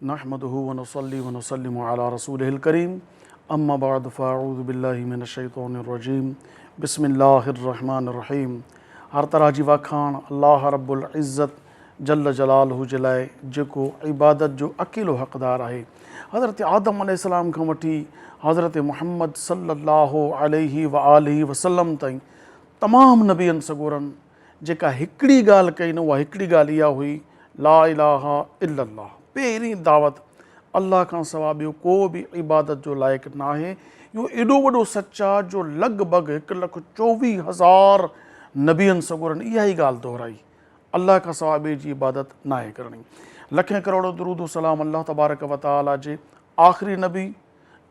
نحمده ونصلي ونسلم على رسوله الكريم اما بعد فاعوذ باللہ من الشیطان الرجیم بسم اللہ الرحمن الرحیم. ہر طرح جی واکھاڻ اللہ رب العزت جل جلالہ जे लाइ जेको इबादत जो अकेलो हक़दार आहे. हज़रत आदम अलैहिस्सलाम खां वठी हज़रत मुहम्मद सल्लल्लाहु अलैहि व आलिहि वसल्लम ताईं तमामु नबियनि सॻोरनि जेका हिकिड़ी ॻाल्हि कई न, उहा हिकिड़ी ॻाल्हि इहा हुई, ला इलाहा इल्लल्लाह. पहिरीं दावत अल्लाह खां सवाइ ॿियो को बि इबादत जो लाइक़ु न आहे. इहो एॾो वॾो सच आहे जो लॻभॻि 1,24,000 नबियनि सॻोरनि इहा ई ॻाल्हि दोहराई, अल्लाह खां सवाइ ॿिए जी इबादत न आहे करणी. लखें करोड़ दुरूद सलाम अल्लाह तबारक व तआला जे आख़िरी नबी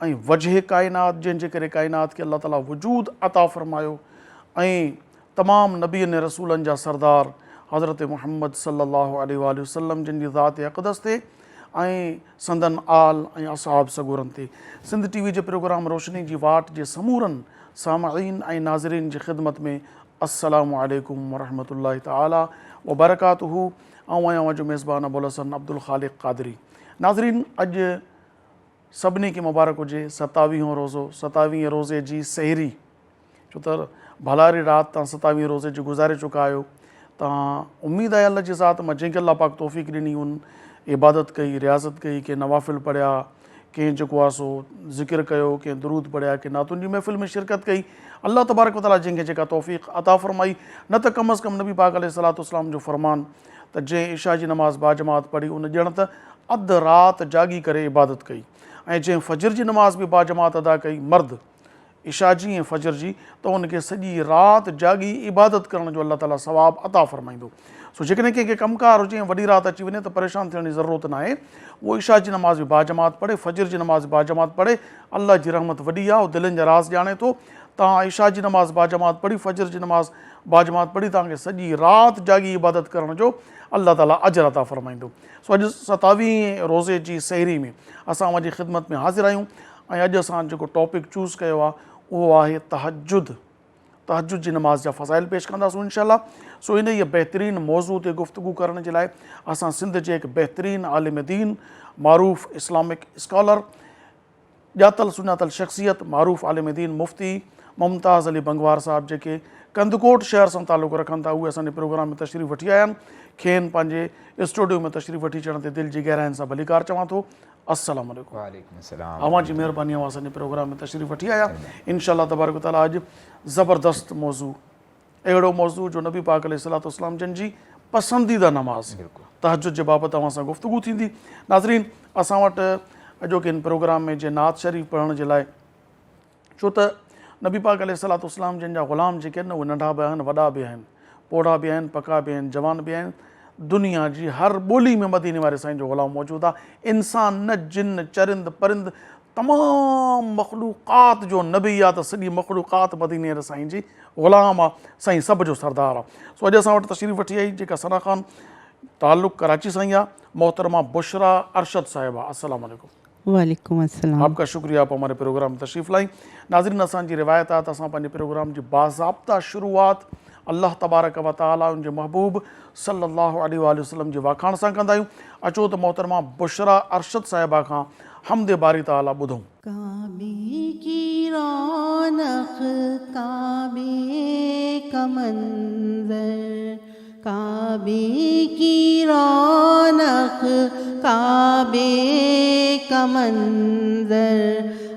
ऐं वजह काइनात, जंहिंजे करे काइनात खे अल्लाह ताला वजूद अता फ़रमायो, ऐं तमामु नबियनि रसूलनि जा सरदार हज़रत मुहम्मद सल्लल्लाहु अलैहि वसल्लम जिन जी ज़ात अक़दस ते ऐं संदन आल ऐं असहाब सॻोरनि ते. सिंध टीवी जे प्रोग्राम रोशनी जी वाट जे समूरनि सामईन ऐं नाज़रीन जी ख़िदमत में अस्सलामु अलैकुम वरहमतुल्लाहि तआला व बरकातुहू. आऊं जो मेज़बान अबुल हसन अब्दुल ख़ालिक़ क़ादरी. नाज़रीन, अॼु सभिनी खे मुबारक हुजे 27हों रोज़ो, 27वें रोज़े जी सहरी. छो त भलारी राति तव्हां 27वें रोज़े जी गुज़ारे चुका आहियो. तव्हां उमेदु आहे अल्लाह जी ज़ात मां जंहिंखे अल्लाह पाक तौफ़ीक़ ॾिनी, उन इबादत कई, रियाज़त कई, कंहिं नवाफ़िल पढ़िया, कंहिं जेको आहे सो ज़िक्र कयो, कंहिं दुरूद पढ़िया, कंहिं नातुन जी महफ़िल में शिरकत कई. अल्लाह तबारक व तआला जंहिंखे जेका तौफ़ीक़ अता फ़रमाई, न त कम अज़ कम नबी पाक अलैहिस्सलातु वस्सलाम जो फ़रमान त जंहिं इशा जी नमाज़ बाजमात पढ़ी उन ॼण त अधु राति जागी करे इबादत कई, ऐं जंहिं फजर जी नमाज़ बि बाजमात अदा कई, मर्द इशा जी ऐं फजर जी, त उनखे सॼी राति जागी इबादत करण जो अल्लाह ताला सवाब अता फ़रमाईंदो. सो जेकॾहिं कंहिंखे कमकार हुजे ऐं वॾी राति अची वञे त परेशान थियण जी ज़रूरत न आहे. उहो इशा जी नमाज़ बि बाजमात पढ़े, फजर जी नमाज़ बाजमात पढ़े. अल्लाह जी रहमत वॾी आहे, उहो दिलनि जा राज़ ॼाणे थो. तव्हां इशा जी नमाज़ बाजमात पढ़ी, फजर जी नमाज़ बाजमात पढ़ी, तव्हांखे सॼी राति जागी इबादत करण जो अल्लाह ताला अजर अता फ़रमाईंदो. सो अॼु 27वें रोज़े जी सहरी में असां जी ख़िदमत में हाज़िर आहियूं, ऐं अॼु असां जेको टॉपिक चूज़ कयो आहे उहो आहे तहजुद. तहजुद जी नमाज़ जा फ़ज़ाइल पेश कंदासीं इंशाअल्लाह. सो इन इहा बहितरीनु मौज़ू ते गुफ़्तगू करण जे लाइ असां सिंध जे हिकु बहितरीनु आलिम दीन, मारूफ़ इस्लामिक स्कॉलर, ॼातल सुञातल शख़्सियत, मारूफ़ आलिम दीन मुफ़्ती मुमताज़ अली बंगवार साहिब, जेके कंदकोट शहर सां तालुक़ु रखनि था, उहे असांजे प्रोग्राम में तशरीफ़ वठी आया आहिनि. खेनि पंहिंजे स्टूडियो में तशरीफ़ वठी अचण ते दिलि जी गहराइनि सां भलीकार चवां थो. अस्सलामु अलैकुम. अवां जी महिरबानी, अवां असांजे प्रोग्राम में तशरीफ़ वठी आया. इंशाअल्लाह तबारक व तआला अॼु ज़बरदस्त मौज़ू, अहिड़ो मौज़ू जो नबी पाक अलैहिस्सलातु वस्सलाम जिन जी पसंदीदा नमाज़ तहजुद जे बाबति तव्हां सां गुफ़्तगू थींदी. नाज़रीन, असां वटि अॼोके इन प्रोग्राम में जे नात शरीफ़ पढ़ण जे लाइ, छो त नबी पाक अलैहिस्सलातु वस्सलाम जिन जा ग़ुलाम जेके आहिनि न, उहे नंढा बि आहिनि, वॾा बि आहिनि, पोढ़ा बि आहिनि, पका बि आहिनि, जवान बि आहिनि. दुनिया जी हर ॿोली में मदीने वारे साईं जो ग़ुलाम मौजूदु आहे. इंसान न जिन चरिंद परिंद तमामु मख़लूक़ात जो नबी आहे, त सॼी मख़लूक़ात मदीने वारे साईं जी ग़ुलाम आहे. साईं सभ जो सरदार आहे. सो अॼु असां वटि तशरीफ़ वठी आई जेका सना ख़ान, ताल्लुक़ कराची सां ई आहे, मोहतरमा बुशरा अरशद साहिबा. अस्सलाम वालेकुम. वालेकुम अस्सलाम. आपका शुक्रिया आप हमारे प्रोग्राम में तशरीफ़ लाई. नाज़रीन, असांजी रिवायत आहे त असां पंहिंजे प्रोग्राम जी बाज़ाब्ता शुरूआत अल्लाह तबारक व तआला उनजे महबूब सल्लल्लाहु अलैहि वसल्लम जे वाखाण सां कंदा आहियूं. अचो त मोहतरमा बुशरा अरशद साहिबा खां हमद बारी ताला ॿुधूं. काबे की रौनक, काबे का मंज़र, काबे की रौनक, काबे का मंज़र,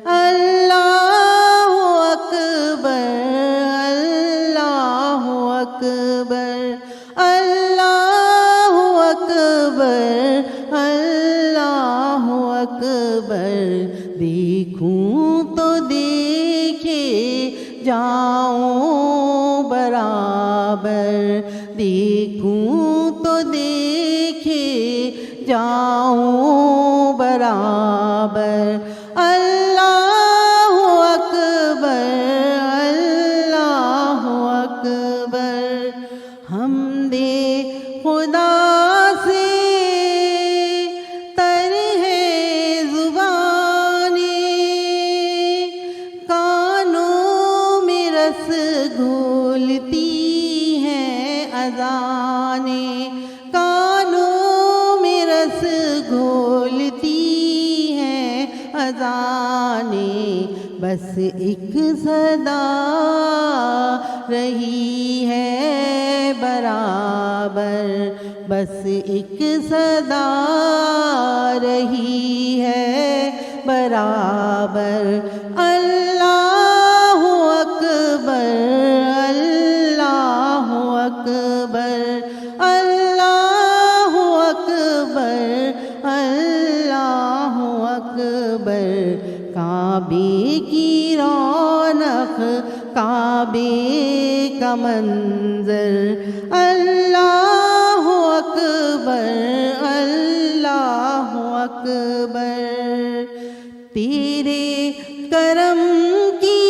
अल्लाह अकबर, अल्लाह अकबर, अल्लाह अकबर, अल्लाह अकबर. देखूं तो देखे जाऊं बराबर, देखूं तो देखे जाऊं बराबर. अल्लाह अकबर, अल्लाह अकबर. हमदे खुदा से तर है ज़ुबानी, कानों में रस بس ایک صدا رہی ہے برابر، بس ایک صدا رہی ہے برابر، اللہ اکبر اللہ اکبر اللہ اکبر اللہ اکبر، کعبے کی رونق کعبے کا منظر، اللہ اکبر اللہ اکبر، تیرے کرم کی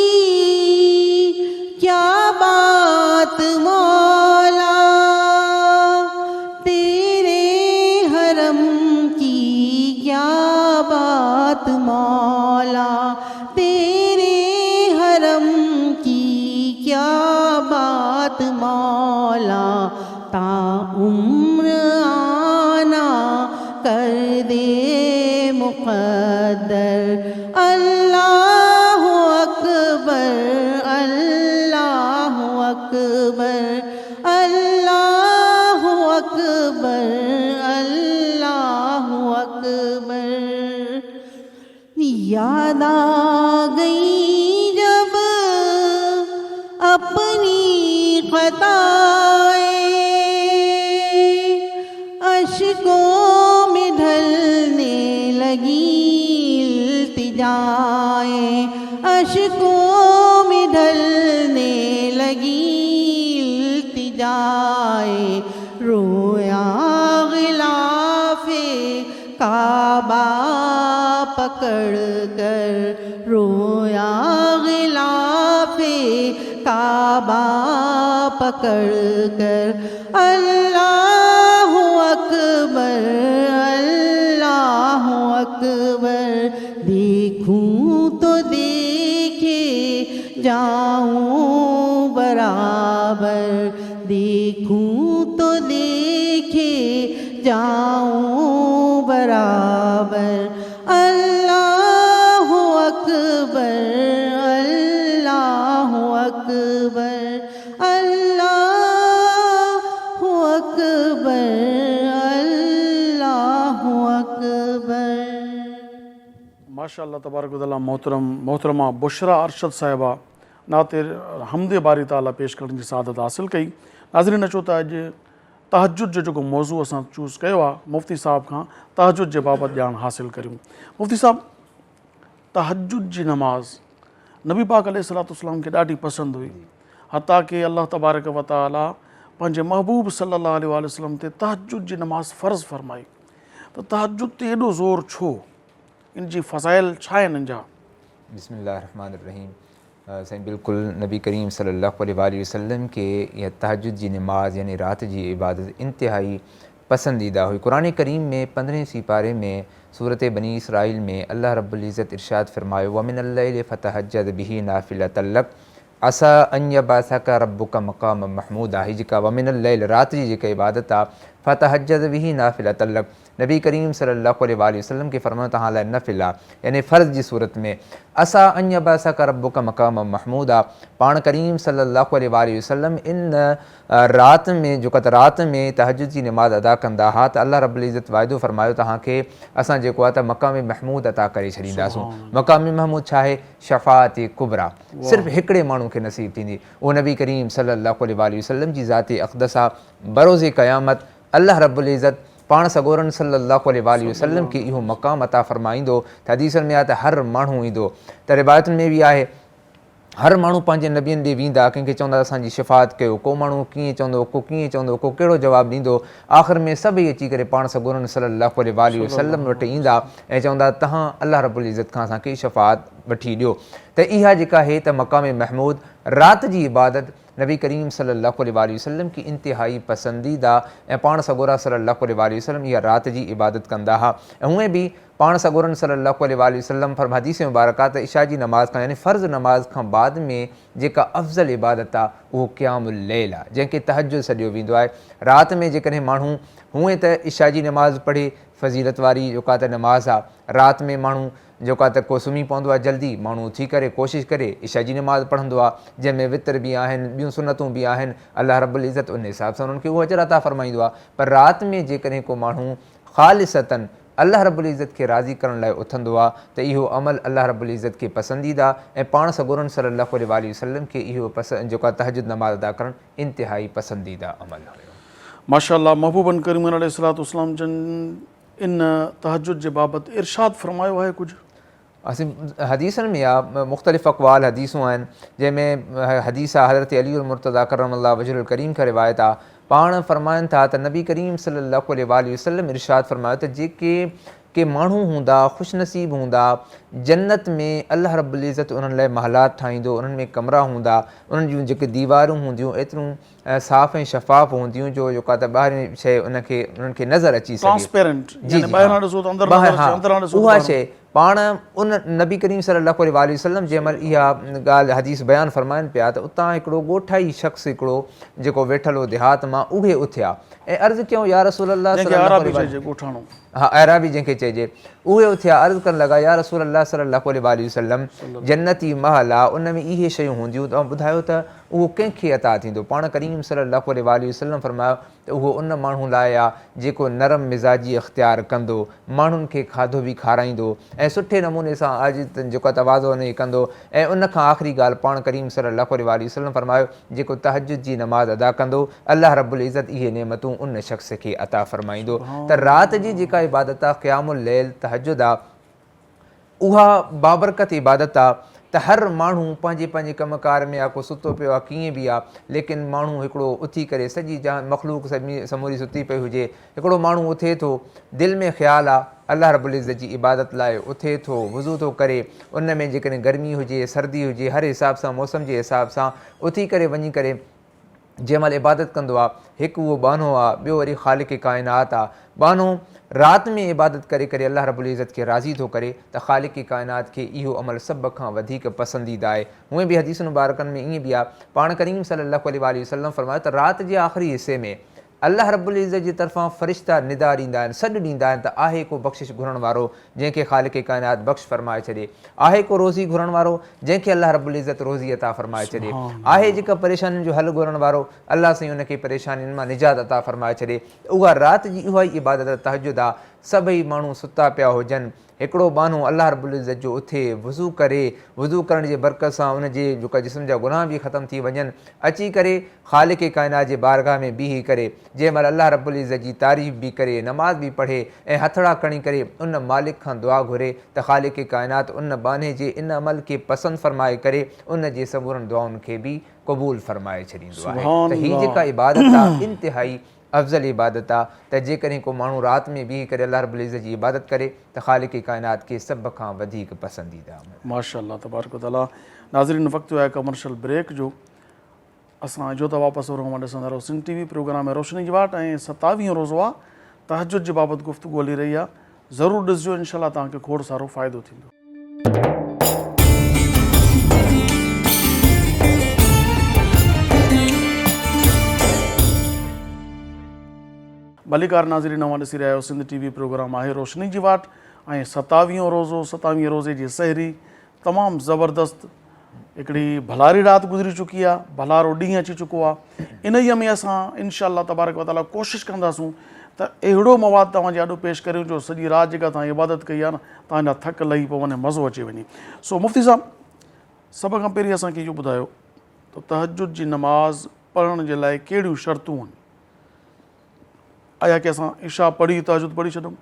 کیا بات مولا، تیرے حرم کی کیا بات مولا، تیرے حرم کی کیا بات مولا، تا عمر آنا کر دے مقدر، اللہ اکبر اللہ اکبر اللہ اکبر اللہ اکبر، یاد آ گئی جب اپنی خطائیں، اشکوں میں ڈھلنے لگی التجائیں، اشکوں میں ڈھلنے لگی التجائیں، رویا غلاف کعبہ پکڑ کر، رویا غلاف کعبہ پکڑ کر، اللہ اکبر اللہ اکبر، دیکھوں تو دیکھے جاؤں برابر، دیکھوں تو دیکھے جاؤں برابر، اللہ اکبر اللہ اکبر اللہ اکبر اللہ اکبر۔ ماشاء اللہ تبارک و تعالیٰ محترمہ بشرا ارشد صاحبہ نعت حمد باری تعالیٰ پیش کرنے کی سعادت حاصل کئی۔ ناظرین اچو تا اج تہجد جو موضوع اساں چوز کیا مفتی صاحب کا تہجد کے بابت جان حاصل کروں۔ مفتی صاحب، تہجد کی نماز نبی پاک علیہ الصلوۃ والسلام کے ڈاڈی پسند ہوئی، حتیٰ کہ اللہ تبارک و تعالیٰ پنجے محبوب صلی اللہ علیہ وآلہ وسلم تے تہجد کی نماز فرض فرمائی، تو تہجد تے ایڈو زور چھو، ان جی فضائل چھائن ان جا؟ بسم اللہ الرحمن الرحیم۔ سائیں بالکل نبی کریم صلی اللہ علیہ وآلہ وسلم کے یہ تہجد جی نماز یعنی رات جی عبادت انتہائی پسندیدہ ہوئی۔ قرآن کریم میں 15 سپارے میں سورۃ بنی اسرائیل میں اللہ رب العزت ارشاد فرمائے وَمِنَ اللَّيْلِ فَتَہَجَّدْ بِهِ نَافِلَةً لَكَ عَسَىٰ أَن يَبْعَثَكَ رَبُّكَ مَقَامًا مَحْمُودًا، ہی جکا وَمِنَ اللَّيْلِ رات جی جکا عبادت آ فتہجد بِهِ نَافِلَةً لَكَ، نبی کریم صلی اللہ علیہ وآلہ وسلم کے فرمان تہاں لائے نفلہ یعنی فرض جی صورت میں عَسَىٰ أَن يَبْعَثَكَ رَبُّكَ مَقَامًا مَحْمُودًا، پان کریم صلی اللہ علیہ وآلہ وسلم ان رات میں جو کت رات میں تہجد جی نماز ادا کندا ہا تو اللہ رب العزت وعدو فرمایو تہاں کے اساں جیکو آتا مقام محمود عطا کرے چھڑینداسوں۔ مقام محمود چھاہے شفاعت کبریٰ، صرف ہکڑے مانوں کے نصیب تھیندی، وہ نبی کریم صلی اللہ علیہ وآلہ وسلم جی ذات اقدسہ بروز قیامت اللہ رب العزت پان سگورن صلی اللہ علیہ وآلہ وسلم کی یہ مقام عطا فرمائیندو۔ حدیثن میں آتا ہر مانو ایندو، تو روایتن میں بھی آئے ہر مانو پانچے نبیین دے ویندا، کیونکہ چوندا اساں جی شفاعت کیو، کو مانو کیے چوندو، کو کیے چوندو، کو کیڑو جواب دیندو، آخر میں سب یہ اچی کرے پان سگورن صلی اللہ علیہ وآلہ وسلم وٹ ایندا اے چوندا تہاں اللہ رب العزت کھاں اساں کی شفاعت وٹھی ڈیو۔ تے ایہا جکا ہے تے مقام محمود رات جی عبادت نبی کریم صلی اللہ علیہ وآلہ وسلم کی انتہائی پسندیدہ اے پان سگورا صلی اللہ علیہ وآلہ وسلم یہ رات جی عبادت کندا ہا۔ ہوئے بھی پان سگورن صلی اللہ علیہ وآلہ وسلم فرم حدیث مبارکات عشاء جی نماز کا یعنی فرض نماز کا بعد میں جکا افضل عبادت آ وہ قیام اللیل آ، جن کے تہجد سڈیو ویندو آئے۔ رات میں جکنے مانو ہوئے تو عشاء جی نماز پڑھے فضیلت واری جو کا نماز آ، رات میں مانو जेको आहे त को सुम्ही पवंदो आहे जल्दी, माण्हू उथी करे कोशिशि करे इशा जी नमाज़ पढ़ंदो आहे, जंहिंमें वितर बि आहिनि, ॿियूं सुनतूं बि आहिनि, अलाह रब्बुल इज़त उन हिसाब सां उन्हनि खे उहो अजर अता फ़रमाईंदो आहे। पर राति में जेकॾहिं को माण्हू ख़ालिसतन अलाह रब्बुल इज़त खे राज़ी करण लाइ उथंदो आहे त इहो अमल अलाह रब्बुल इज़त खे पसंदीदा ऐं पाण सॻोरन सल्लल्लाहु अलैहि वसल्लम खे इहो जेको आहे तहजुद नमाज़ अदा करणु इंतिहाई पसंदीदा अमल हुयो। माशाअल्लाह, महबूबन करीम अलैहिस्सलाम जन इन तहजुद जे बाबति इरशाद फरमायो आहे कुझु? असीं हदीसनि में आहे, मुख़्तलिफ़ अक़वाल हदीसूं आहिनि, जंहिंमें हदीस आहे हज़रत अली मुर्तज़ा करमल्लाहु वजहुल करीम खां रिवायत आहे। पाण फरमाइनि था त नबी करीम सल्लल्लाहु अलैहि वसल्लम इरशाद फरमायो त जेके के माण्हू हूंदा ख़ुशनसीब हूंदा, जन्नत में अलाह रब्बुल इज़त उन्हनि लाइ महलात ठाहींदो, उन्हनि में कमरा हूंदा, उन्हनि जूं जेके दीवारूं हूंदियूं एतिरियूं साफ़ ऐं शफ़ाफ़ हूंदियूं जो जेका त ॿाहिरीं शइ उन्हनि खे नज़र अची सघे, उहा शइ पाण उन नबी करीम सल्लल्लाहु अलैहि वसल्लम जंहिं महिल इहा ॻाल्हि हदीस बयानु फरमाइनि पिया त उतां हिकिड़ो ॻोठाई शख़्स हिकिड़ो जेको वेठल हो देहात मां, उहे उथिया ऐं अर्ज़ु कयूं या रसूल अल्लाह, हा अराबी जंहिंखे चइजे, उहे उथिया अर्ज़ु करणु लॻा या रसूल अल्लाह सल्लल्लाहु अलैहि वसल्लम, जन्नती महल आहे, उन में इहे शयूं हूंदियूं, तव्हां ॿुधायो त उहो कंहिंखे अता थींदो? पाण करीम सल्लल्लाहु अलैहि वसल्लम फरमायो त उहो उन माण्हू लाइ आहे जेको नरम मिज़ाजी इख़्तियार कंदो, माण्हुनि खे खाधो बि खाराईंदो ऐं सुठे नमूने सां जेको आहे तवाज़ो उन कंदो। ऐं उन खां आख़िरी ॻाल्हि पाण करीम सल्लल्लाहु अलैहि वसल्लम फरमायो जेको तहजुद जी नमाज़ अदा कंदो, अलाह रब्बुल इज़त इहे नेमतूं उन शख़्स खे अता फ़रमाईंदो। त राति जी जेका इबादत आहे क़यामुल लैल तहजुद आहे, उहा बाबरकत इबादत आहे त हर माण्हू पंहिंजे पंहिंजे कमकार में आहे, को सुतो पियो आहे, कीअं बि आहे, लेकिन माण्हू हिकिड़ो उथी करे सॼी मख़लूक समूरी सुती पई हुजे, हिकिड़ो माण्हू उथे थो, दिलि में ख़्यालु आहे अलाह रब्बुल इज़त जी इबादत लाइ, उथे थो, वज़ू थो करे, उन में जेकॾहिं गर्मी हुजे सर्दी हुजे, हर हिसाब सां मौसम जे हिसाब सां उथी करे वञी करे जंहिं महिल इबादत कंदो आहे, हिकु उहो बानो आहे, ॿियो वरी ख़ालिक़ काइनात आहे। बानो राति में इबादत करे करे अलाह रब्बुल इज़त खे राज़ी थो करे त ख़ालिक़ काइनात खे इहो अमल सभ खां वधीक पसंदीदा आहे। हूअं बि हदीस मुबारकनि में ईअं बि आहे, पाण करीम सल्लल्लाहु अलैहि वसल्लम फरमायो त राति जे आख़िरी हिसे में अलाह रब्बुल इज़त जी तरफ़ां फ़रिश्ता निदा ॾींदा आहिनि, सॾु ॾींदा आहिनि त आहे को बख़्शिश घुरण वारो जंहिंखे ख़ालिक़ काइनात बख़्श फरमाए छॾे, आहे को रोज़ी घुरण वारो जंहिंखे अलाह रब्बुल इज़त रोज़ी अता फरमाए छॾे, आहे जेका परेशानियुनि जो हल घुरण वारो अलाह साईं उनखे परेशानियुनि मां निजात अता फरमाए छॾे। उहा राति जी उहा ई इबादत तहजुद आहे। सभई माण्हू सुता पिया हुजनि, हिकिड़ो बानो अलाह रब्बुल इज़त जो उथे, वज़ू करे, वज़ू करण जे बरकत सां उनजे जेका जिस्म जा गुनाह बि ख़तमु थी वञनि, अची करे ख़ालिक़ काइनात जे बारगाह में बीही करे जंहिं महिल अलाह रब्बुल इज़त जी तारीफ़ बि करे, नमाज़ बि पढ़े ऐं हथड़ा खणी करे उन मालिक खां दुआ घुरे त ख़ालिक़ काइनात उन बाने जे इन अमल खे पसंदि फरमाए करे उन जे समूरनि दुआउनि खे बि क़बूल फरमाए छॾींदो आहे। त हीअ जेका इबादत आहे इंतिहाई अफ़ज़ल इबादत आहे त जेकॾहिं को माण्हू राति में बीही करे अलाह रब्बुल इज़त जी इबादत करे त ख़ालिक़ काइनात खे सभ खां वधीक पसंदीदा आहे। माशाअल्लाह तबारक व तआला। नाज़रीन, वक़्तु आहे कमर्शियल ब्रेक जो। असां जो त वापसि वरो ॾिसंदा रहो सिंध टीवी प्रोग्राम में रोशनी जी वाट ऐं 27 रोज़ो आहे तहजुद जे बाबति गुफ़्तगू हली रही आहे। ज़रूरु ॾिसजो, इंशाअल्लाह तव्हांखे खोड़ सारो फ़ाइदो थींदो। भलीकार नाज़रीन, नवां ॾिसी रहिया आहियो सिंध टीवी प्रोग्राम आहे रोशनी जी वाट ऐं 27 रोज़ो 27 रोज़े जी सहरी तमामु ज़बरदस्त हिकिड़ी भलारी राति गुज़री चुकी आहे, भलारो ॾींहुं अची चुको आहे। इन ई में असां इंशाअल्लाह तबारक व तआला कोशिशि कंदासूं त अहिड़ो मवादु तव्हांजे ॾाढो पेश करियूं जो सॼी राति जेका तव्हां इबादत कई आहे न, तव्हांजा थक लही पवनि ऐं मज़ो अची वञे। सो मुफ़्ती साहब, सभ खां पहिरीं असांखे इहो ॿुधायो त तहजुद जी नमाज़ पढ़ण जे लाइ कहिड़ियूं शर्तूं आहिनि? आया की असां इशा पढ़ी तहजुद पढ़ी छॾूं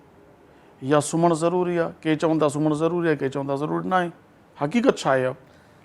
या सुम्हणु ज़रूरी आहे? के चवनि था सुम्हणु ज़रूरी आहे, के चवनि था ज़रूरी न आहे। हक़ीक़त छा आहे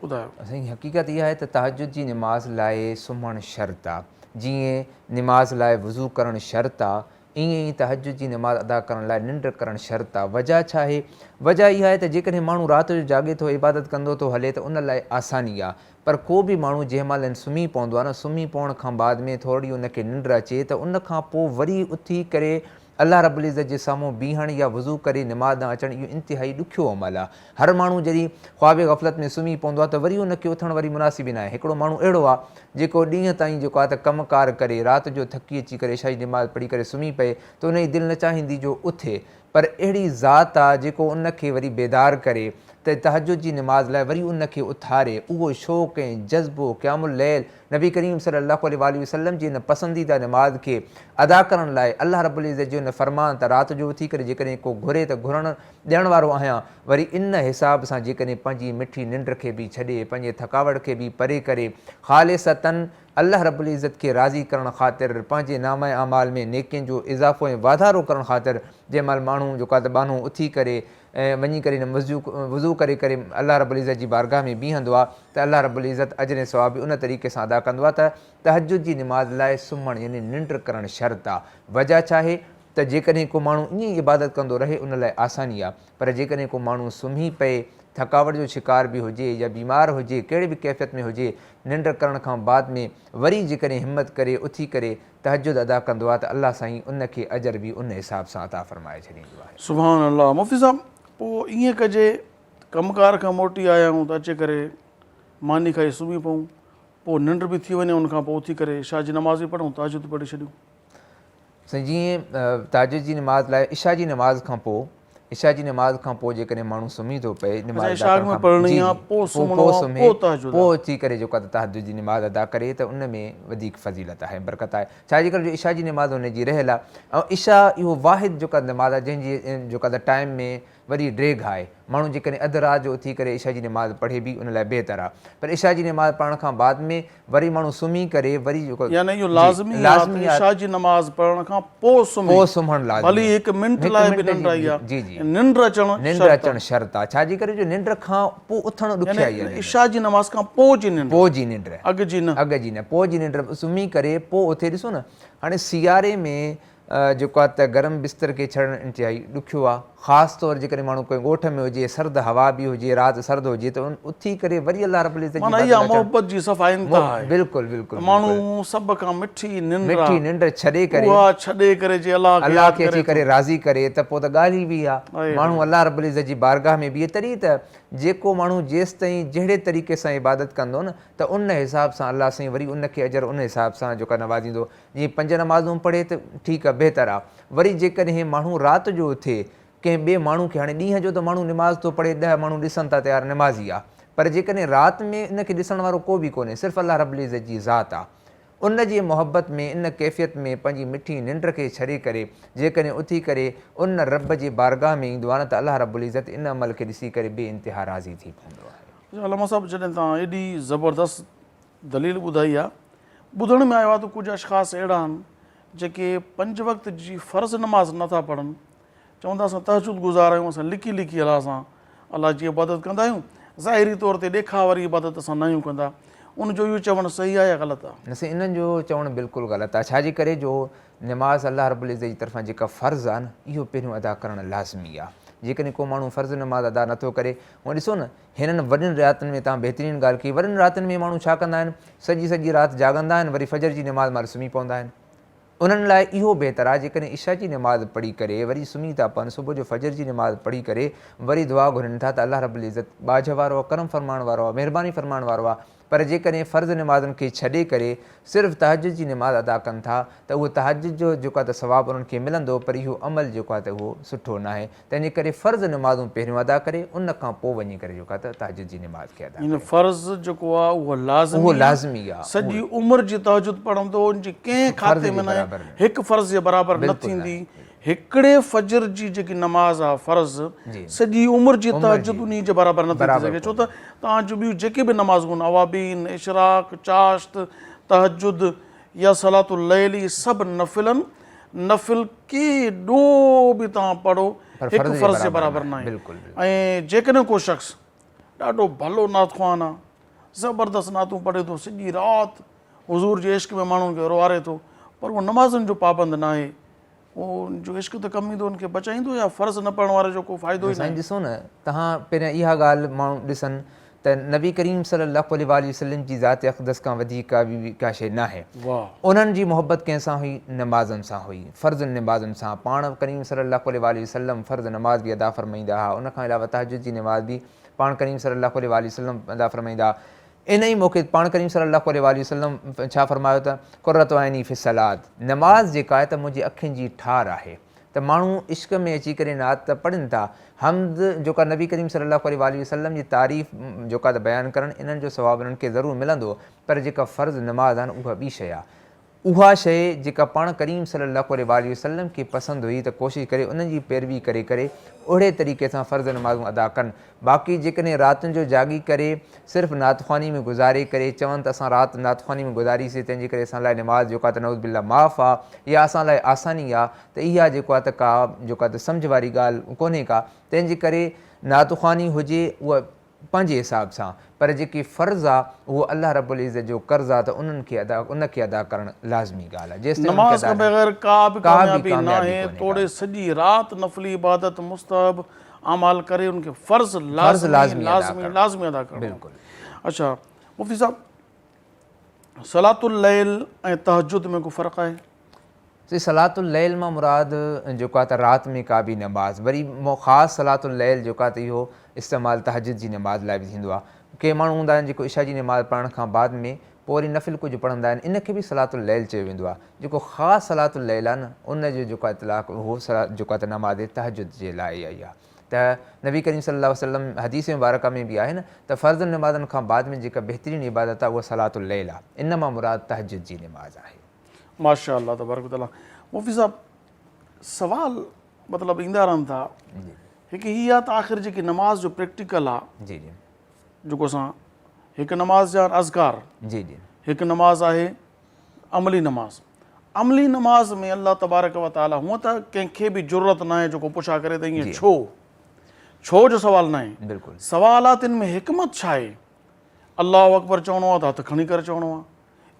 ॿुधायो? असांजी हक़ीक़त इहा आहे त तहजुद जी नमाज़ लाइ सुम्हणु शर्त आहे। जीअं नमाज़ लाइ वज़ू करणु शर्त आहे, ईअं ई तहजुद जी नमाज़ अदा करण लाइ निंड करणु शर्त आहे। वजह छा आहे? वजह इहा आहे त जेकॾहिं माण्हू राति जो जाॻे थो, इबादत कंदो थो हले त उन लाइ आसानी आहे। पर को बि माण्हू जंहिं महिल सुम्ही पवंदो आहे न, सुम्ही पवण खां बाद में थोरी उनखे निंड अचे त उन खां पोइ वरी उथी करे अल्लाह रब्बुल इज़्ज़त जे साम्हूं बीहण या वज़ू करे निमाज़ ॾांहुं अचणु इहो इंतिहाई ॾुखियो अमल आहे। हर माण्हू जॾहिं ख़्वाब ग़फ़लत में सुम्ही पवंदो आहे त वरी उनखे उथणु वरी मुनासिब ई न आहे। हिकिड़ो माण्हू अहिड़ो आहे जेको ॾींहं ताईं जेको आहे त कमकार करे राति जो थकी अची करे इशा जी निमाज़ पढ़ी करे सुम्ही पए त उनजी दिलि न चाहींदी जो उथे, पर अहिड़ी ज़ात आहे जेको उनखे वरी बेदार करे त तहज्जुद जी निमाज़ लाइ वरी उनखे उथारे। उहो शौक़ु ऐं जज़्बो क़यामुल लैल नबी करीम सल्लल्लाहु अलैहि वसल्लम जी इन पसंदीदा निमाज़ खे अदा करण लाइ अल्लाह रब्बुल इज़्ज़त जो इन फ़रमान त राति जो उथी करे जेकॾहिं को घुरे त घुरणु ॾियण वारो आहियां, वरी इन हिसाब सां जेकॾहिं पंहिंजी मिठी निंड खे बि छॾे, पंहिंजे थकावट खे बि परे करे, ख़ालिसतन अल्लाह रब्बुल इज़्ज़त खे राज़ी करण ख़ातिर, पंहिंजे नाम अमाल में नेकियुनि जो इज़ाफ़ो ऐं वाधारो करण ख़ातिर जंहिं महिल माण्हू जेको आहे त बानो उथी करे ऐं वञी करे हिन वज़ू करे करे अल्लाह रब्बुल इज़्ज़त जी बारगाह में बीहंदो आहे त अल्लाह रब्बुल इज़्ज़त अजर ऐं सवाब उन तरीक़े सां अदा कंदो आहे। त तहज्जुद जी निमाज़ लाइ सुम्हणु यानी निंड करणु शर्त आहे। वजह छा आहे त जेकॾहिं को माण्हू ईअं ई इबादत कंदो रहे उन लाइ आसानी आहे, पर जेकॾहिं को माण्हू सुम्ही पए, थकावट जो शिकार बि हुजे या बीमार हुजे, कहिड़ी बि कैफ़ियत में हुजे, निंड करण खां बाद में वरी जेकॾहिं हिमत करे उथी करे तहज्जुद अदा कंदो आहे त अल्लाह साईं उनखे अजर बि उन हिसाब सां अता फ़रमाए छॾींदो आहे। सुभान अल्लाह। मुफ़्ती साहब, पोइ ईअं कजे कमकार खां मोटी आया आहियूं त अची करे मानी खाई सुम्ही पऊं, पोइ निंड बि थी वञे, उनखां पोइ उथी करे इशा जी नमाज़ बि पढ़ूं, तहज्जुद पढ़ी छॾियूं। साईं जीअं तहज्जुद जी निमाज़ लाइ इशा जी नमाज़ खां पोइ जेकॾहिं माण्हू सुम्ही थो पए पोइ उथी करे जेको आहे तहज्जुद जी निमाज़ अदा करे त उन में वधीक फ़ज़ीलत आहे, बरकत आहे। छाजे करे जो इशा जी निमाज़ हुनजी रहियल आहे ऐं इशा इहो वाहिद जेका निमाज़ आहे जंहिंजी जेका त टाइम में वरी ड्रेग आहे। माण्हू जेकॾहिं अधु राति जो उथी करे इशा जी निमाज़ पढ़े बि उन लाइ बहितर आहे, पर इशा जी निमाज़ पढ़ण खां बाद में वरी माण्हू सुम्ही करे वरी जेको यानी इहो लाज़मी आहे इशा जी नमाज़ पढ़ण खां पोइ सुम्हणु लाज़मी, भली हिकु मिंट लाइ बि निंड आई आहे, जी जी निंड अचणु शर्त आहे। छाजे करे जो निंड खां पोइ उथणु ॾुखियाई आहे। इशा जी नमाज़ खां पोइ जी निंड, अॻु जी न पोइ जी निंड सुम्ही करे पोइ उथे। ॾिसो न, हाणे सियारे में जेको आहे त गरम बिस्तर खे छॾणु इंतिहाई ॾुखियो आहे, ख़ासि तौरु जेकॾहिं माण्हू कोई ॻोठ में हुजे, सर्द हवा बि हुजे, राति सर्द हुजे त उथी करे वरी अल्लाह रब्बुल इज़्ज़त मोहब्बत जी सफ़ाई इंतिहा, बिल्कुलु बिल्कुलु माण्हू सभ खां मिठी निंड छॾे करे जे अल्लाह खे अची करे राज़ी करे त पोइ त ॻाल्हि ई बि आहे। माण्हू अल्लाह रब्बुल इज़्ज़त जी बारगाह में बीहे, तॾहिं त जेको माण्हू जेसि ताईं जहिड़े तरीक़े सां इबादत कंदो न त उन हिसाब सां अल्लाह साईं वरी उनखे अजर उन हिसाब सां जेको आहे नवाज़ींदो। जीअं 5 नमाज़ूं पढ़े त ठीकु आहे, बहितर आहे। वरी जेकॾहिं माण्हू राति जो उथे कंहिं ॿिए माण्हू खे, हाणे ॾींहं जो त माण्हू निमाज़ थो पढ़े, 10 माण्हू ॾिसनि था त यार निमाज़ी आहे, पर जेकॾहिं राति में इनखे ॾिसण वारो को बि कोन्हे, सिर्फ़ु अल्लाह रब्बुल इज़्ज़त जी ज़ात आहे, उन जी मोहबत में इन कैफ़ियत में पंहिंजी मिठी निंड खे छॾे करे जेकॾहिं उथी करे उन रब जे बारगाह में ईंदो आहे न त अल्लाह रब्बुल इज़्ज़त इन अमल खे ॾिसी करे बे इंतिहा राज़ी थी पवंदो आहे। अलामा साहिबु, जॾहिं तव्हां एॾी ज़बरदस्त दलील ॿुधाई आहे, ॿुधण में आयो आहे त कुझु अशख़ास अहिड़ा आहिनि जेके 5 वक़्त जी फ़र्ज़ नमाज़ नथा पढ़नि, चवंदा असां तहज्जुद गुज़ार आहियूं, असां लिकी लिकी असां अलाह जी इबादत कंदा आहियूं, ज़ाहिरी तौर ते ॾेखावरी इबादत असां न आहियूं कंदा। उनजो इहो चवणु सही आहे या ग़लति आहे? न साईं, इन्हनि जो चवणु बिल्कुलु ग़लति आहे। छाजे करे जो निमाज़ अल्लाह रब्बुल इज़्ज़त जी तरफ़ां जेका फ़र्ज़ु आहे न, इहो पहिरियों अदा करणु लाज़मी आहे। जेकॾहिं को माण्हू फ़र्ज़ु नमाज़ अदा नथो करे, हूअं ॾिसो न हिननि वॾियुनि रातिनि में तव्हां बहितरीनु ॻाल्हि कई, वॾियुनि रातिनि में माण्हू छा कंदा आहिनि, सॼी राति जाॻंदा आहिनि, वरी फजर जी निमाज़ महिल सुम्ही पवंदा आहिनि। उन्हनि लाइ इहो बहितर आहे जेकॾहिं इशा जी निमाज़ पढ़ी करे वरी सुम्ही था पवनि, सुबुह जो फजर जी निमाज़ पढ़ी करे वरी दुआ घुरनि था त अल्लाह रब्बुल इज़्ज़त ॿाझ वारो आहे, करम फ़रमाइण वारो आहे, महिरबानी फ़रमाइण वारो आहे। पर जेकॾहिं फ़र्ज़ निमाज़ुनि खे छॾे करे सिर्फ़ु तहज्जुद जी निमाज़ अदा कनि था त उहो तहज्जुद जो जेको आहे त सवाबु उन्हनि खे मिलंदो, पर इहो अमल जेको आहे त उहो सुठो न आहे। तंहिंजे करे फ़र्ज़ निमाज़ूं पहिरियों अदा करे उन खां पोइ वञी करे जेको आहे त तहज्जुद जी निमाज़ खे अदा करे। फ़र्ज़ जेको आहे उहो लाज़मी आहे, सॼी उमिरि जी तहज्जुद पढ़ंदो, उनजी कंहिं खाते में न हिकु फ़र्ज़ जे बराबरि न थींदी। हिकिड़े फजर जी जेकी नमाज़ आहे फ़र्ज़, सॼी उमिरि जी तहज्जुद उन जे बराबरि न थी सघे, छो त तव्हांजूं ॿियूं जेके बि नमाज़ूं आहिनि, अवाबीन, इशराक, चाश्त, तहज्जुद या सलातुल लैल, इहे सभु नफ़िल केॾो बि तव्हां पढ़ो हिकु फ़र्ज़ जे बराबरि न आहे। ऐं जेकॾहिं को शख़्स ॾाढो भलो नातख़्वान आहे, ज़बरदस्त नातूं पढ़े थो, सॼी राति हुज़ूर जे इश्क में माण्हुनि खे रोआरे थो, पर उहो नमाज़ुनि जो पाबंद न आहे, उनजो इश्क त कमु ईंदो, उनखे बचाईंदो या फ़र्ज़ु न पढ़ण वारे जो को फ़ाइदो ई न आहे? ॾिसो न, तव्हां पहिरियां इहा ॻाल्हि माण्हू ॾिसनि त नबी करीम सल्लल्लाहु अलैहि वसल्लम जी ज़ात अक़दस खां वधीक का शइ न आहे। वाह उन्हनि जी मोहबत कंहिंसां हुई? नमाज़नि सां हुई, फ़र्ज़ नमाज़नि सां। पाण करीम सल्लल्लाहु अलैहि वसल्लम फ़र्ज़ नमाज़ बि अदा फ़रमाईंदा हुआ, उन खां अलावा तहज्जुद जी नमाज़ बि पाण करीम सल्लल्लाहु अलैहि वसल्लम अदा फ़रमाईंदा। इन ई मौक़े पाण करीम सल्लल्लाहु अलैहि वसल्लम छा फ़रमायो त क़ुर्रतु ऐनी फ़ी सलात, नमाज़ जेका आहे त मुंहिंजी अखियुनि जी ठार आहे। त माण्हू इश्क में अची करे नात त पढ़नि था, हमद जेका नबी करीम सल्लल्लाहु अलैहि वसल्लम जी तारीफ़ जेका त बयानु करणु, इन्हनि जो सवाबु उन्हनि खे ज़रूरु मिलंदो, पर जेका फ़र्ज़ नमाज़ आहे उहा ॿी शइ आहे। उहा शइ जेका पाण करीम सल्लल्लाहु अलैहि वसल्लम खे पसंदि हुई त कोशिशि करे उन्हनि जी पैरवी करे करे ओहिड़े तरीक़े सां फ़र्ज़ नमाज़ूं अदा कनि। बाक़ी जेकॾहिं रातिनि जो जाॻी करे सिर्फ़ु नातख़्वानी में गुज़ारे करे चवनि त असां राति नातख़्वानी में गुज़ारीसीं, तंहिंजे करे असां लाइ नमाज़ जेका त नऊज़ बिल्लाह माफ़ आहे या असां लाइ आसानी आहे, त इहा जेको आहे त का जेका त सम्झ वारी ॻाल्हि कोन्हे का। तंहिंजे करे नातख़्वानी हुजे उहा पंहिंजे हिसाब सां, पर जेकी फ़र्ज़ आहे उहो अलाह रब्बुल इज़्ज़त जो कर्ज़ आहे, त उनखे अदा करणु लाज़मी ॻाल्हि आहे। जेसिताईं नमाज़ खां बग़ैर का बि कामयाबी न कामयाबी आहे। कोन्हे तोड़े सॼी राति नफ़ली इबादत मुस्तहब अमाल करे उनखे फ़र्ज़ लाज़मी अदा करणो। बिल्कुलु। अच्छा मुफ़्ती साहब, सलातुल लैल ऐं तहज्जुद में को फ़र्क़ु आहे? सलातुल लैल मां मुराद जेको आहे त राति में का बि नमाज़, वरी ख़ासि सलातुल लैल जेको आहे त इहो इस्तेमालु तहज्जुद जी नमाज़ लाइ बि थींदो आहे। के माण्हू हूंदा आहिनि जेको इशा जी नमाज़ पढ़ण खां बाद में पोइ वरी नफ़िल कुझु पढ़ंदा आहिनि, इनखे बि सलातुल लैल चयो वेंदो आहे। जेको ख़ासि सलातुल लैल आहे न, उनजो जेको आहे इतलाक़ उहो जेको आहे त नमाज़ तहज्जुद जे लाइ आई आहे। त नबी करीम सल्लल्लाहु अलैहि वसल्लम हदीस मुबारक में बि आहे न त फ़र्ज़ नमाज़नि खां बाद में जेका बहितरीनु इबादत आहे उहा सलातुल लैल आहे, इन मां मुराद तहज्जुद जी नमाज़ आहे। माशा अल्लाह तबारक तआला। मुफ़्ती साहब, सवाल मतिलबु ईंदा रहनि था। हिकु हीअ आहे त आख़िर जेकी नमाज़ जो प्रैक्टिकल आहे, जी जी जेको असां हिकु नमाज़ जा अज़कार, जी जी हिकु नमाज़ आहे अमली नमाज़। अमली नमाज़ में अल्लाह तबारक व ताला हूअं त कंहिंखे बि ज़रूरत न आहे जेको पुछा करे त ईअं छो जो सवाल न आहे। बिल्कुलु। सवाल आहे त इन में हिकमत छा आहे? अल्लाहु अकबर चवणो आहे त हथु खणी करे चवणो आहे,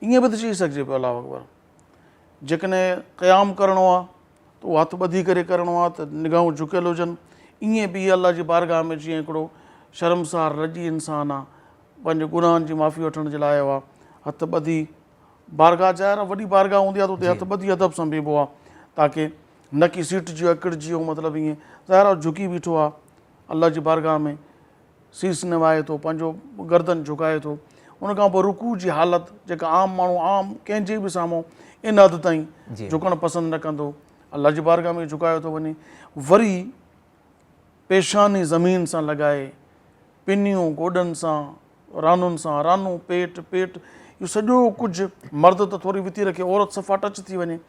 ईअं बि त चई सघिजे पियो अल्लाहु अकबर। जेकॾहिं क़याम करिणो आहे त उहो हथु ॿधी करे करिणो आहे त निगाहूं झुकियल हुजनि। ईअं बि अल्लाह जी बारगाह में जीअं हिकिड़ो शर्मसार रजी इंसान आहे, पंहिंजे गुनाहनि जी माफ़ी वठण जे लाइ आयो आहे, हथु ॿधी बारगाह ज़ाहिर आहे वॾी बारगाह हूंदी आहे त उते हथु ॿधी अदब सां बीहबो आहे, ताकी न की सीटजी अकिड़जी वियो, मतिलबु ईअं ज़ाहिर आहे झुकी बीठो आहे अल्लाह जी बारगाह में, सीस निवाए थो, पंहिंजो गर्दन झुकाए थो। उन खां पोइ रुकू जी हालत जेका आम माण्हू आम कंहिंजे बि साम्हूं इन हद ताईं झुकणु पसंदि न कंदो, अल्लाह जी बारगाह में झुकायो थो वञे। वरी पेशानी ज़मीन सां लॻाए, पिनियूं गोॾनि सां, रानुनि सां रानूं, पेट इहो सॼो कुझु मर्द त थोरी विती रखे, औरत सफ़ा टच थी वञे।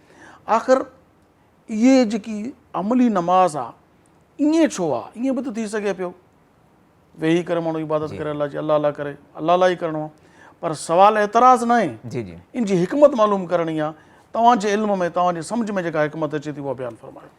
आख़िर इहे जेकी अमली नमाज़ आहे ईअं छो आहे? ईअं बि त थी सघे पियो वेही करे माण्हू इबादत करे अल्लाह जी, अल्लाह करे अल्लाह लाइ ई करिणो आहे, पर सवाल एतिराज़ न आहे। जी जी इन जी हिकमत मालूम करणी आहे। तव्हांजे इल्म में, तव्हांजे सम्झ में जेका हिकमत अचे थी उहा बयानु फरमायो।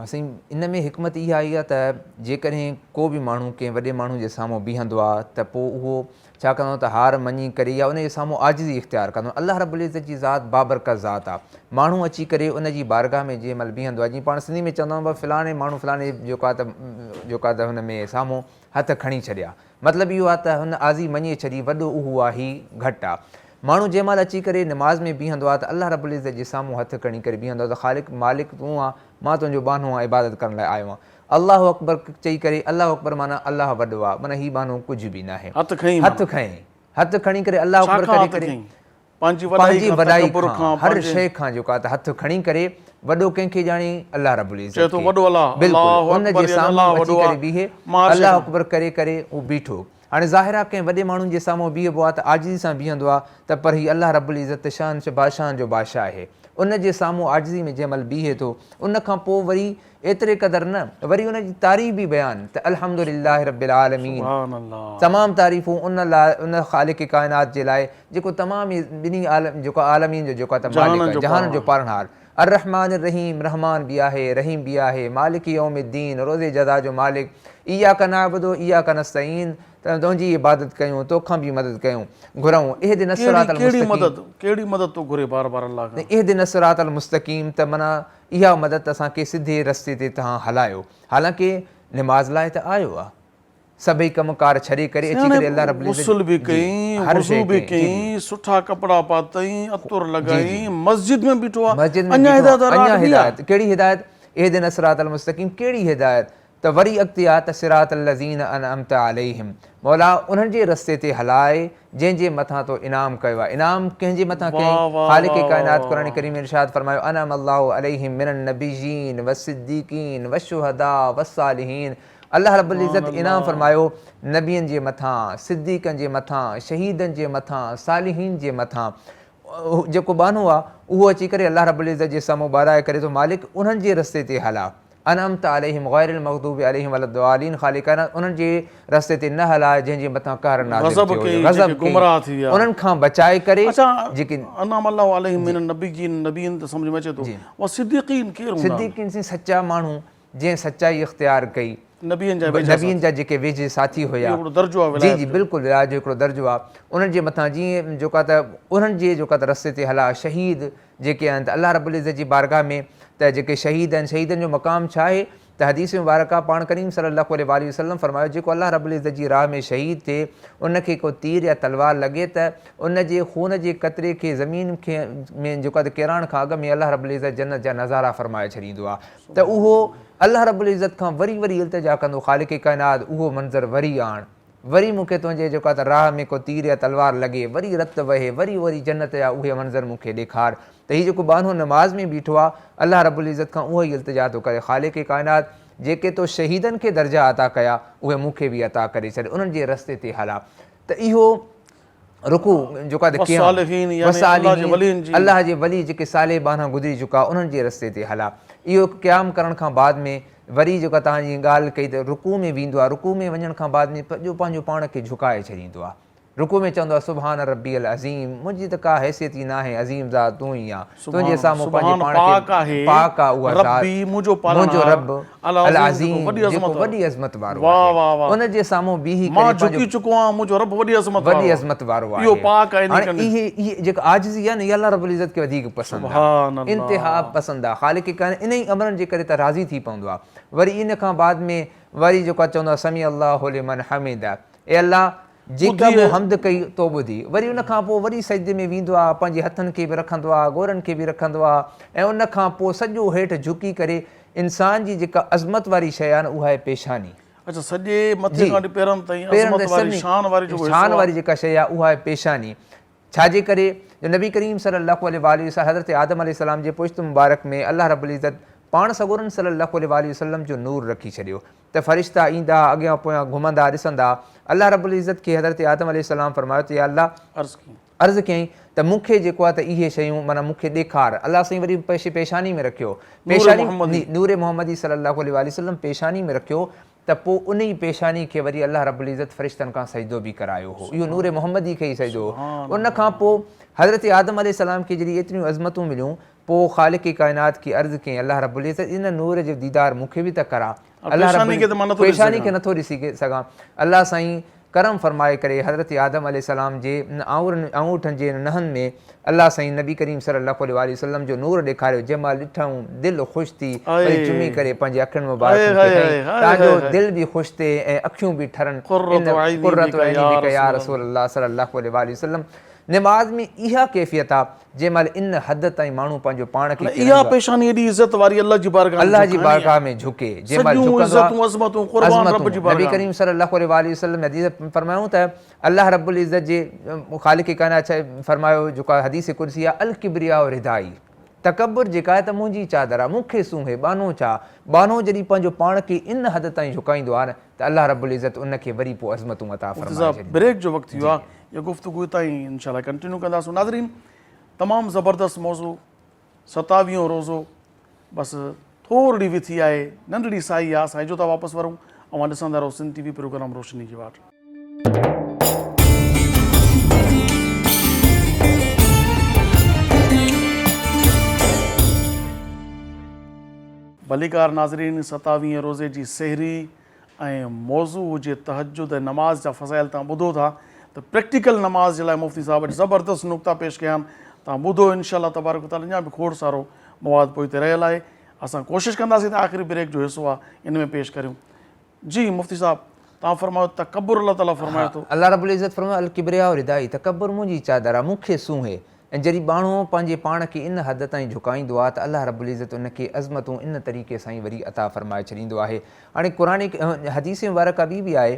असीं इन में हिकमत इहा आई आहे त जेकॾहिं को बि माण्हू कंहिं वॾे माण्हू जे साम्हूं बीहंदो आहे त पोइ उहो छा कंदो त हार मञी करे या उन जे साम्हूं आजिज़ी इख़्तियार कंदो। अल्लाह रब्बुल इज़्ज़त जी ज़ात बाबरकत ज़ात आहे। माण्हू अची करे उन जी बारगाह में जंहिं महिल बीहंदो आहे, जीअं पाण सिंधी में चवंदा आहियूं फ़लाणे माण्हू फ़लाणे जेको आहे त हुन में साम्हूं हथु खणी छॾिया, मतिलबु इहो आहे त हुन आज़ी मञी छॾी, वॾो उहो आहे ही घटि आहे। माण्हू जंहिं महिल अची करे नमाज़ में बीहंदो आहे त अल्लाह रब्बुल इज़्ज़त जे साम्हूं हथु खणी करे बीहंदो आहे त ख़ालिक मालिक तूं आहे, मां तुंहिंजो बानो आहे, इबादत करण लाइ आयो आहियां। अल्लाहु अकबर चई करे, अल्लाहु अकबर माना अल्लाह वॾो आहे, माना हीउ बानो कुझु बि न आहे। हथु खणी करे अल्लाह अकबर करे करे पंहिंजी वॾाई खां, हर शइ खां जेको आहे त हथु खणी करे वॾो कंहिंखे ॼाणी अल्लाह रब्बुल इज़्ज़त खे। बिल्कुलु उन जे साम्हूं अची करे बीहे, अल्लाह अकबर करे करे उहो बीठो। हाणे ज़ाहिर आहे कंहिं वॾे माण्हुनि जे साम्हूं बीहबो आहे त आजिज़ी सां बीहंदो आहे, त पर हीउ अल्लाह रब्बुल इज़्ज़त शान बादशाहनि जो बादशाह आहे। उन जे साम्हूं आजिज़ी में जंहिं महिल बीहे थो, उन खां पोइ वरी एतिरे क़दुरु न, वरी उन जी तारीफ़ बि बयानु त अल्हम्दुलिल्लाहि रब्बिल आलमीन, तमामु तारीफ़ूं उन ख़ालिक़ काइनात जे लाइ जेको तमामु ॿिन्ही आलम जेको आलमीन जो जेको आहे त मालिक आहे, जहान जो पालनहार। अर्रहमान रहीम, रहमान बि आहे, रहीम बि आहे, मालिक यौमिद्दीन, रोज़े जज़ा जो मालिक। इय्याका नअबुदु इय्याका नस्तईन, त तुंहिंजी इबादत कयूं, तोखां बि मदद कयूं घुरूं। इहदिन सिरातल मुस्तक़ीम, कहिड़ी मदद तो घुरे बार बार अल्लाह खां? इहदिन सिरातल मुस्तक़ीम, त माना इहा मदद असांखे सिधे रस्ते ते तव्हां हलायो। हालांकि निमाज़ लाइ त आयो आहे, सभई कमकार छॾे करे अची करे अल्लाह रब्बुल इज़्ज़त गुस्ल बि कयईं, हर वज़ू शइ बि कयईं, कयईं, सुठा कपिड़ा पातईं, अतुर लॻाईं, मस्जिद में बीठो आहे, मस्जिद में अञा बीठो हिदायत आहे, अञा रात बि आहे। हिदायत कहिड़ी हिदायत? इहदिन सिरातल मुस्तक़ीम, कहिड़ी हिदायत? त वरी अॻिते आहे त सिरातल लज़ीन अनअमत अलैहिम, मौला उन्हनि जे रस्ते ते हलाए जंहिंजे मथां तो इनाम कयो आहे। इनाम कंहिंजे मथां कयईं? ख़ालिक़ काइनात क़ुरान करीम में इरशाद फरमायो अनअम अल्लाहु अलैहिम मिनन नबिय्यीन वस्सिद्दीक़ीन वशुहदा वस्सालिहीन। अल्लाह रब्बुल इज़्ज़त इनाम फरमायो नबियनि जे मथां, सिद्दीक़नि जे मथां, शहीदनि जे मथां, सालिहीन जे मथां। जेको बानो आहे उहो अची करे अल्लाह रब्बुल इज़्ज़त जे साम्हूं बाराए करे थो मालिक उन्हनि जे रस्ते ते हला। अनअमत अलैहिम गैरिल मग़दूबि अलैहिम वलद्दालिन, ख़ालिक़ उन्हनि जे रस्ते ते न हलाए जंहिंजे मथां कहर नाज़िल थियो हुयो, गज़ब गुमराह थी विया, उन्हनि खां बचाए करे। जेके अनअम अल्लाहु अलैहिम मिनन नबिय्यीन, नबियन त सम्झ में अचे थो, व सिद्दीक़ीन केरु हूंदा? सिद्दीक़ीन से सच्चा माण्हू जंहिं सच्चाई इख़्तियार कई, नबियनि जा जेके वेझे साथी हुया, जी जी बिल्कुलु विलायत जो हिकिड़ो दर्जो आहे उन्हनि जे मथां। जीअं जेका त उन्हनि जे जेका त रस्ते ते हला शहीद जेके आहिनि, त अल्लाह रब्बुल इज़्ज़त जी बारगाह में त जेके शहीद आहिनि, शहीदनि जो मक़ाम छा आहे? त हदीस मुबारका पाण करीम सल्लल्लाहु अलैहि वसल्लम फरमायो जेको अल्लाह रब्बुल इज़्ज़त जी राह में शहीद थिए उनखे को तीर या तलवार लॻे त उन जे खून जे कतरे खे ज़मीन खे में जेको आहे किरण खां अॻु में अल्लाह रब्बुल इज़्ज़त जन्नत जा नज़ारा फरमाए छॾींदो आहे। त उहो अल्लाह रब्बुल इज़्ज़त खां वरी वरी इल्तिजा कंदो, ख़ालिक़ काइनात उहो मंज़र वरी आण, वरी मूंखे तुंहिंजे जेको आहे त राह में को तीर या तलवार लॻे, वरी रत वहे, वरी वरी जन्नत जा उहे मंज़र मूंखे ॾेखार। त हीउ जेको बानो नमाज़ में बीठो आहे अल्लाह रब्बुल इज़्ज़त खां उहो ई इल्तिजा थो करे, ख़ालिक़ काइनात जेके तो शहीदनि खे दर्जा अता कया उहे मूंखे बि अता करे छॾ, उन्हनि जे रस्ते ते हला। त इहो रुकू जेको आहे अल्लाह जे वली जेके साले बाना गुज़री चुका उन्हनि जे रस्ते ते हला। इहो क़याम करण खां बाद में वरी जेका तव्हांजी ॻाल्हि कई त रुकू में वेंदो आहे, रुकू में वञण खां बाद में पंहिंजो पाण खे झुकाए छॾींदो आहे। रुकू में चवंदो आहे सुभान रब्बियल अज़ीम, मुंहिंजी त का हैसियत ई न आहे, अज़ीम ज़ात तूं ई आहे, तुंहिंजे साम्हूं पंहिंजे पाण खे पाक आहे उहा ज़ात, मुंहिंजो रब अल अज़ीम जेको वॾी अज़मत वारो आहे, उन जे साम्हूं बीही करे झुकी चुको आहियां, मुंहिंजो रब वॾी अज़मत वारो आहे। इहो पाक आहे। हाणे इहे जेका आजिज़ी आहे न इहा अल्लाह रब्बुल इज़्ज़त खे वधीक पसंदि आहे, इंतिहा पसंदि आहे। ख़ालिक़ काइनात इन ई अमरनि जे करे त राज़ी थी पवंदो आहे। वरी इन खां बाद में वरी जेको चवंदो आहे समी अल्लाहु लिमन हमिदा, ए अल्लाह जेका बि हमद कई तो ॿुधी। वरी उन खां पोइ वरी सजदे में वेंदो आहे, पंहिंजे हथनि खे बि रखंदो आहे, गोरनि खे बि रखंदो आहे, ऐं उन खां पोइ सॼो हेठि झुकी करे इंसान जी जेका अज़मत वारी शइ आहे न उहा आहे पेशानी। अच्छा, सॼे मथे खां पेरनि ताईं शान वारी जेका शइ आहे उहा आहे पेशानी। छाजे करे? नबी करीम सल्लल्लाहु अलैहि वसल्लम हज़रत आदम अलैहिस्सलाम जे पुश्त मुबारक में अल्लाह रब्बुल इज़्ज़त पाण सगोरन सल्लल्लाहु अलैहि वसल्लम जो नूर रखी छॾियो त फ़रिश्ता ईंदा अॻियां पोयां घुमंदा ॾिसंदा। अल्लाह रब्बुल इज़्ज़त खे हज़रत आदम अलैहिस्सलाम फरमायो त या अल्लाह अर्ज़ु कयईं त मूंखे जेको आहे त इहे शयूं माना मूंखे ॾेखार। अल्लाह साईं वरी पेशानी में रखियो, पेशानी नूर मोहम्मदी सल्लल्लाहु अलैहि वसल्लम पेशानी में रखियो। त पोइ उन ई पेशानी खे वरी अल्लाह रब्बुल इज़्ज़त फ़रिश्तनि खां सजदो बि करायो हो, इहो नूर मोहम्मदी खे ई सजदो हो। उन खां पोइ हज़रत आदम अलैहिस्सलाम खे जॾहिं एतिरियूं अज़मतूं मिलियूं पोइ ख़ालिक़ काइनात खे अर्ज़ु कयईं अल्लाह रब्बुल इज़्ज़त इन नूर जो दीदार मूंखे बि त करा। अल्लाह पेशानी खे नथो ॾिसी सघां। अल्लाह साईं करम फरमाए करे हज़रत आदम अलैहिस्सलाम जे अंगूठनि जे नहनि में अल्लाह साईं नबी करीम सल्लल्लाहु अलैहि वसल्लम जो नूर ॾेखारियो। जंहिं महिल ॾिठऊं दिलि ख़ुशि थी, वरी चुमी करे पंहिंजे अखियुनि मुबारक तव्हांजो दिलि बि ख़ुशि थिए ऐं अखियूं बि ठरनि। या रसूल अल्लाह सल्लल्लाहु अलैहि वसल्लम नमाज़ में इहा कैफ़ियत आहे जंहिं महिल इन हद ताईं माण्हू पंहिंजो पाण खे इहा पेशानी एॾी इज़त वारी अल्लाह जी बारगाह में झुके, जंहिं महिल नबी करीम सल्लल्लाहु अलैहि वसल्लम हदीस फरमायूं त अल्लाह रब्बुल इज़्ज़त जे ख़ालिक़ काइनात फरमायो जेका हदीस कुर्सी आहे अल किब्रिया और रिदाई, तकब्बुर जेका आहे त मुंहिंजी चादर आहे, मूंखे सूंहे, बानो छा? बानो जॾहिं पंहिंजो पाण खे इन हद ताईं झुकाईंदो आहे न त अल्लाह रब्बुल इज़्ज़त उनखे वरी पोइ अज़मतूं अता फरमाए। ब्रेक जो वक़्तु थियो आहे, इहा गुफ़्तगू हितां ई इंशाअल्लाह कंटिन्यू कंदासीं। नाज़रीन, तमामु ज़बरदस्त मौज़ू 27 रोज़ो बसि थोरी बि थी आहे, नंढड़ी साई आहे, साईं जो था वापसि वरूं ऐं ॾिसंदा रहो सिंध टीवी प्रोग्राम रोशनी जी वाट। भलीकार नाज़रीन, 27 रोज़े जी सहरी ऐं मौज़ू हुजे तहजुद ऐं नमाज़ जा फ़ज़ाइल तव्हां ॿुधो था त प्रैक्टिकल नमाज़ जे लाइ मुफ़्ती साहब वटि ज़बरदस्त नुक़्ता पेश कया आहिनि। तव्हां ॿुधो इंशाअल्लाह तबारक तआला, अञा बि खोड़ सारो मवाद पोइ हिते रहियल आहे। असां कोशिशि कंदासीं त आख़िरी ब्रेक जो हिसो आहे इन में पेश करियूं। जी मुफ़्ती साहब, तव्हां फरमायो तकब्बुर अलाह ताला फरमाए थो। अल्लाह रब्बुल इज़्ज़त फरमायो अल किब्रिया और रिदाई, तकब्बुर मुंहिंजी चादर आहे, मूंखे सूंहे। ऐं जॾहिं माण्हू पंहिंजे पाण खे इन हद ताईं झुकाईंदो आहे त अल्लाह रब्बुल इज़्ज़त उनखे अज़मतूं इन तरीक़े सां ई वरी अता फरमाए छॾींदो आहे। हाणे क़ुरानी हदीस मुबारक बि आहे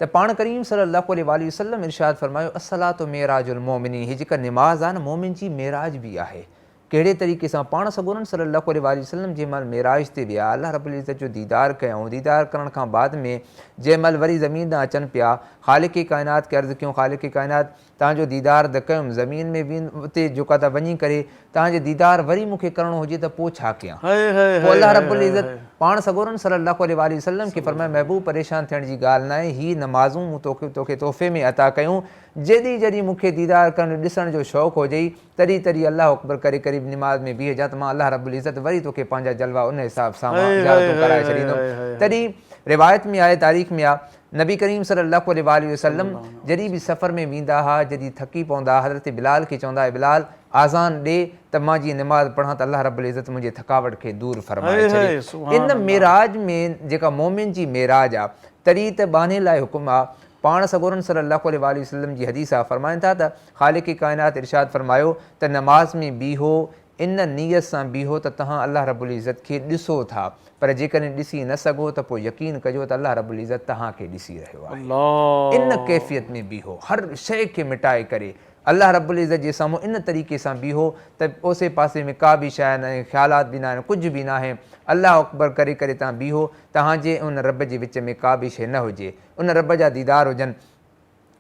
त पाण करीम सल्लल्लाहु अलैहि वसल्लम इरशाद फरमायो अस्सलातु मेराजुल मोमिनी, हीअ जेका निमाज़ आहे न मोमिन जी मेराज बि आहे। कहिड़े तरीक़े सां पाण सगोरन सल्लल्लाहु अलैहि वसल्लम जंहिं महिल मेराज ते विया, अल्लाह रब्बुल इज़्ज़त जो दीदार कयऊं, दीदार करण खां बाद में जंहिं महिल वरी ज़मीन ॾांहुं अचनि पिया, ख़ालिक़ काइनात खे अर्ज़ु कयूं ख़ालिक़ काइनात तव्हांजो दीदार त कयुमि, ज़मीन में उते जेका त वञी करे तव्हांजे दीदार वरी मूंखे करिणो हुजे त पोइ छा कयां? पोइ अल्लाह रब्बुल इज़्ज़त पाण सगोरन सल्लल्लाहु अलैहि वसल्लम खे फरमाए महबूब परेशान थियण जी ॻाल्हि न आहे, हीअ नमाज़ूं मूं तोखे तोहफ़े में अता कयूं, जॾहिं जॾहिं मूंखे दीदार करणु ॾिसण जो शौक़ु हुजेई तॾहिं तॾहिं अलाह अकबर करे क़रीब निमाज़ में बीह जा त मां अल्लाह रब्बुल इज़्ज़त वरी तोखे पंहिंजा जलवा उन हिसाब सां कराए छॾींदुमि। तॾहिं रिवायत में आहे, तारीख़ में आहे, नबी करीम सल्लल्लाहु अलैहि वसल्लम जॾहिं बि सफ़र में वेंदा हुआ, जॾहिं थकी पवंदा, हज़रत बिलाल खे चवंदा बिलाल आज़ान ॾे त मां जीअं निमाज़ पढ़ां त अल्लाह रब्बुल इज़्ज़त मुंहिंजे थकावट खे दूरि फरमाए छॾे। इन मेराज में जेका मोमिन जी मेराज आहे तॾहिं त बाने लाइ हुकुम आहे। पाण सगोरन सल्लल्लाहु अलैहि वसल्लम जी हदीस आहे, फरमाइनि था त ख़ालिक़ काइनात इरशाद फरमायो त नमाज़ में बीहो इन नियत सां बीहो त तव्हां अल्लाह रब्बुल इज़्ज़त खे ॾिसो था, पर जेकॾहिं ॾिसी न सघो त पोइ यकीन कजो त अल्लाह रब्बुल इज़्ज़त तव्हांखे ॾिसी रहियो आहे। इन कैफ़ियत में बीहो, हर शइ खे मिटाए करे अल्लाह रब्बुल इज़्ज़त जे साम्हूं इन तरीक़े सां बीहो त ओसे पासे में का बि शइ न आहे, ख़्यालात बि न आहिनि, कुझु बि न आहे, अल्लाह अकबर करे करे तव्हां बीहो, तव्हांजे उन रब जे विच में का बि शइ न हुजे, उन रब जा दीदार हुजनि।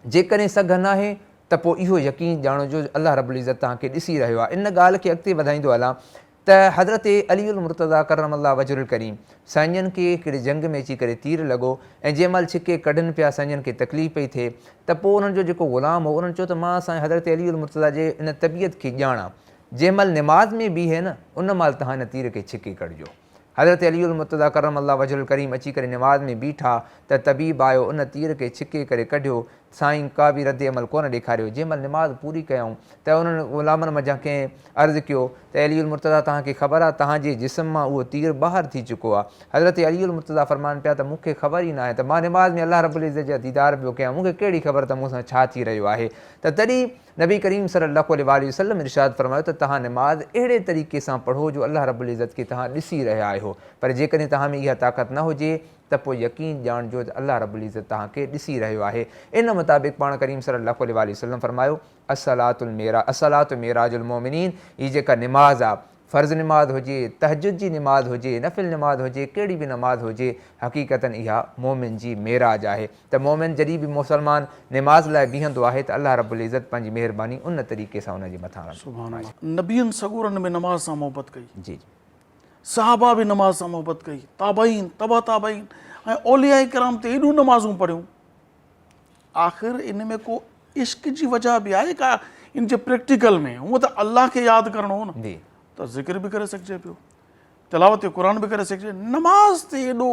जेकॾहिं सघ न आहे त पोइ इहो यकीन ॼाणो जो अल्लाह रब्बुल इज़्ज़त तव्हांखे ॾिसी रहियो आहे। इन ॻाल्हि खे अॻिते वधाईंदो हलां त हज़रत अलीउल मुर्तज़ा करमल्लाहु वजहुल करीम साईंजन खे हिकिड़े जंग में अची करे तीर लॻो ऐं जंहिं महिल छिके कढनि पिया, साईंजन खे तकलीफ़ पई थिए त पोइ उन्हनि जो जेको ग़ुलाम हो उन्हनि चयो त मां असांजे हज़रत अलीउल मुर्तज़ा जे इन तबियत खे ॼाणा, जंहिं महिल निमाज़ में बीहे न उन महिल तव्हां इन तीर खे छिके कढिजो। हज़रत अलीउल मुर्तज़ा करमल्लाहु वजहुल करीम अची करे निमाज़ में बीठा त तबीब आयो, उन तीर खे छिके करे कढियो, साईं का बि रद्द अमल कोन ॾेखारियो। जंहिं महिल निमाज़ पूरी कयऊं त उन्हनि ग़ुलामनि मंझां कंहिं अर्ज़ु कयो त अलीउल मुर्तज़ा तव्हांखे ख़बर आहे तव्हांजे जिस्म मां उहो तीर ॿाहिरि थी चुको आहे। हज़रत अलीउल मुर्तज़ा फरमाइनि पिया त मूंखे ख़बर ई न आहे त मां निमाज़ में अल्लाह रब्बुल इज़्ज़त जा दीदार पियो कयां, मूंखे कहिड़ी ख़बर त मूंसां छा थी रहियो आहे। त तॾहिं नबी करीम सल्लल्लाहु अलैहि वसल्लम इरशाद फरमायो त तव्हां निमाज़ अहिड़े तरीक़े सां पढ़ो जो अल्लाह रब्बुल इज़्ज़त खे तव्हां ॾिसी रहिया आहियो, पर जेकॾहिं तव्हां में इहा ताक़त न हुजे त पोइ यकीन ॼाणिजो त अल्लाह रब्बुल इज़्ज़त तव्हांखे ॾिसी रहियो आहे। इन मुताबिक़ पाण करीम सल्लल्लाहु अलैहि वसल्लम फरमायो अस्सलातु मेराजुल मोमिनीन, हीअ जेका निमाज़ आहे, फ़र्ज़ निमाज़ हुजे, तहजुद जी निमाज़ हुजे, नफ़िल निमाज़ हुजे, कहिड़ी बि नमाज़ हुजे, हक़ीक़तन इहा मोमिन जी मेराज आहे। त मोमिन जॾहिं बि मुसलमान निमाज़ लाइ बीहंदो आहे त अल्लाह रब्बुल इज़्ज़त पंहिंजी महिरबानी उन तरीक़े सां उनजे मथां नबियनि सगोरनि में नमाज़ सां मोहबत कई, जी सहाबा बि नमाज़ सां मोहबत कई, ताबईन तबा ताबईन ऐं औलिया किराम ते एॾियूं नमाज़ूं पढ़ियूं। आख़िर इन में को इश्क जी वजह बि आहे का इन जे प्रैक्टिकल में? हूअं त अल्लाह खे यादि करिणो हो न, त ज़िक्र बि करे सघिजे पियो, तिलावत क़ुरान बि करे सघिजे, नमाज़ ते एॾो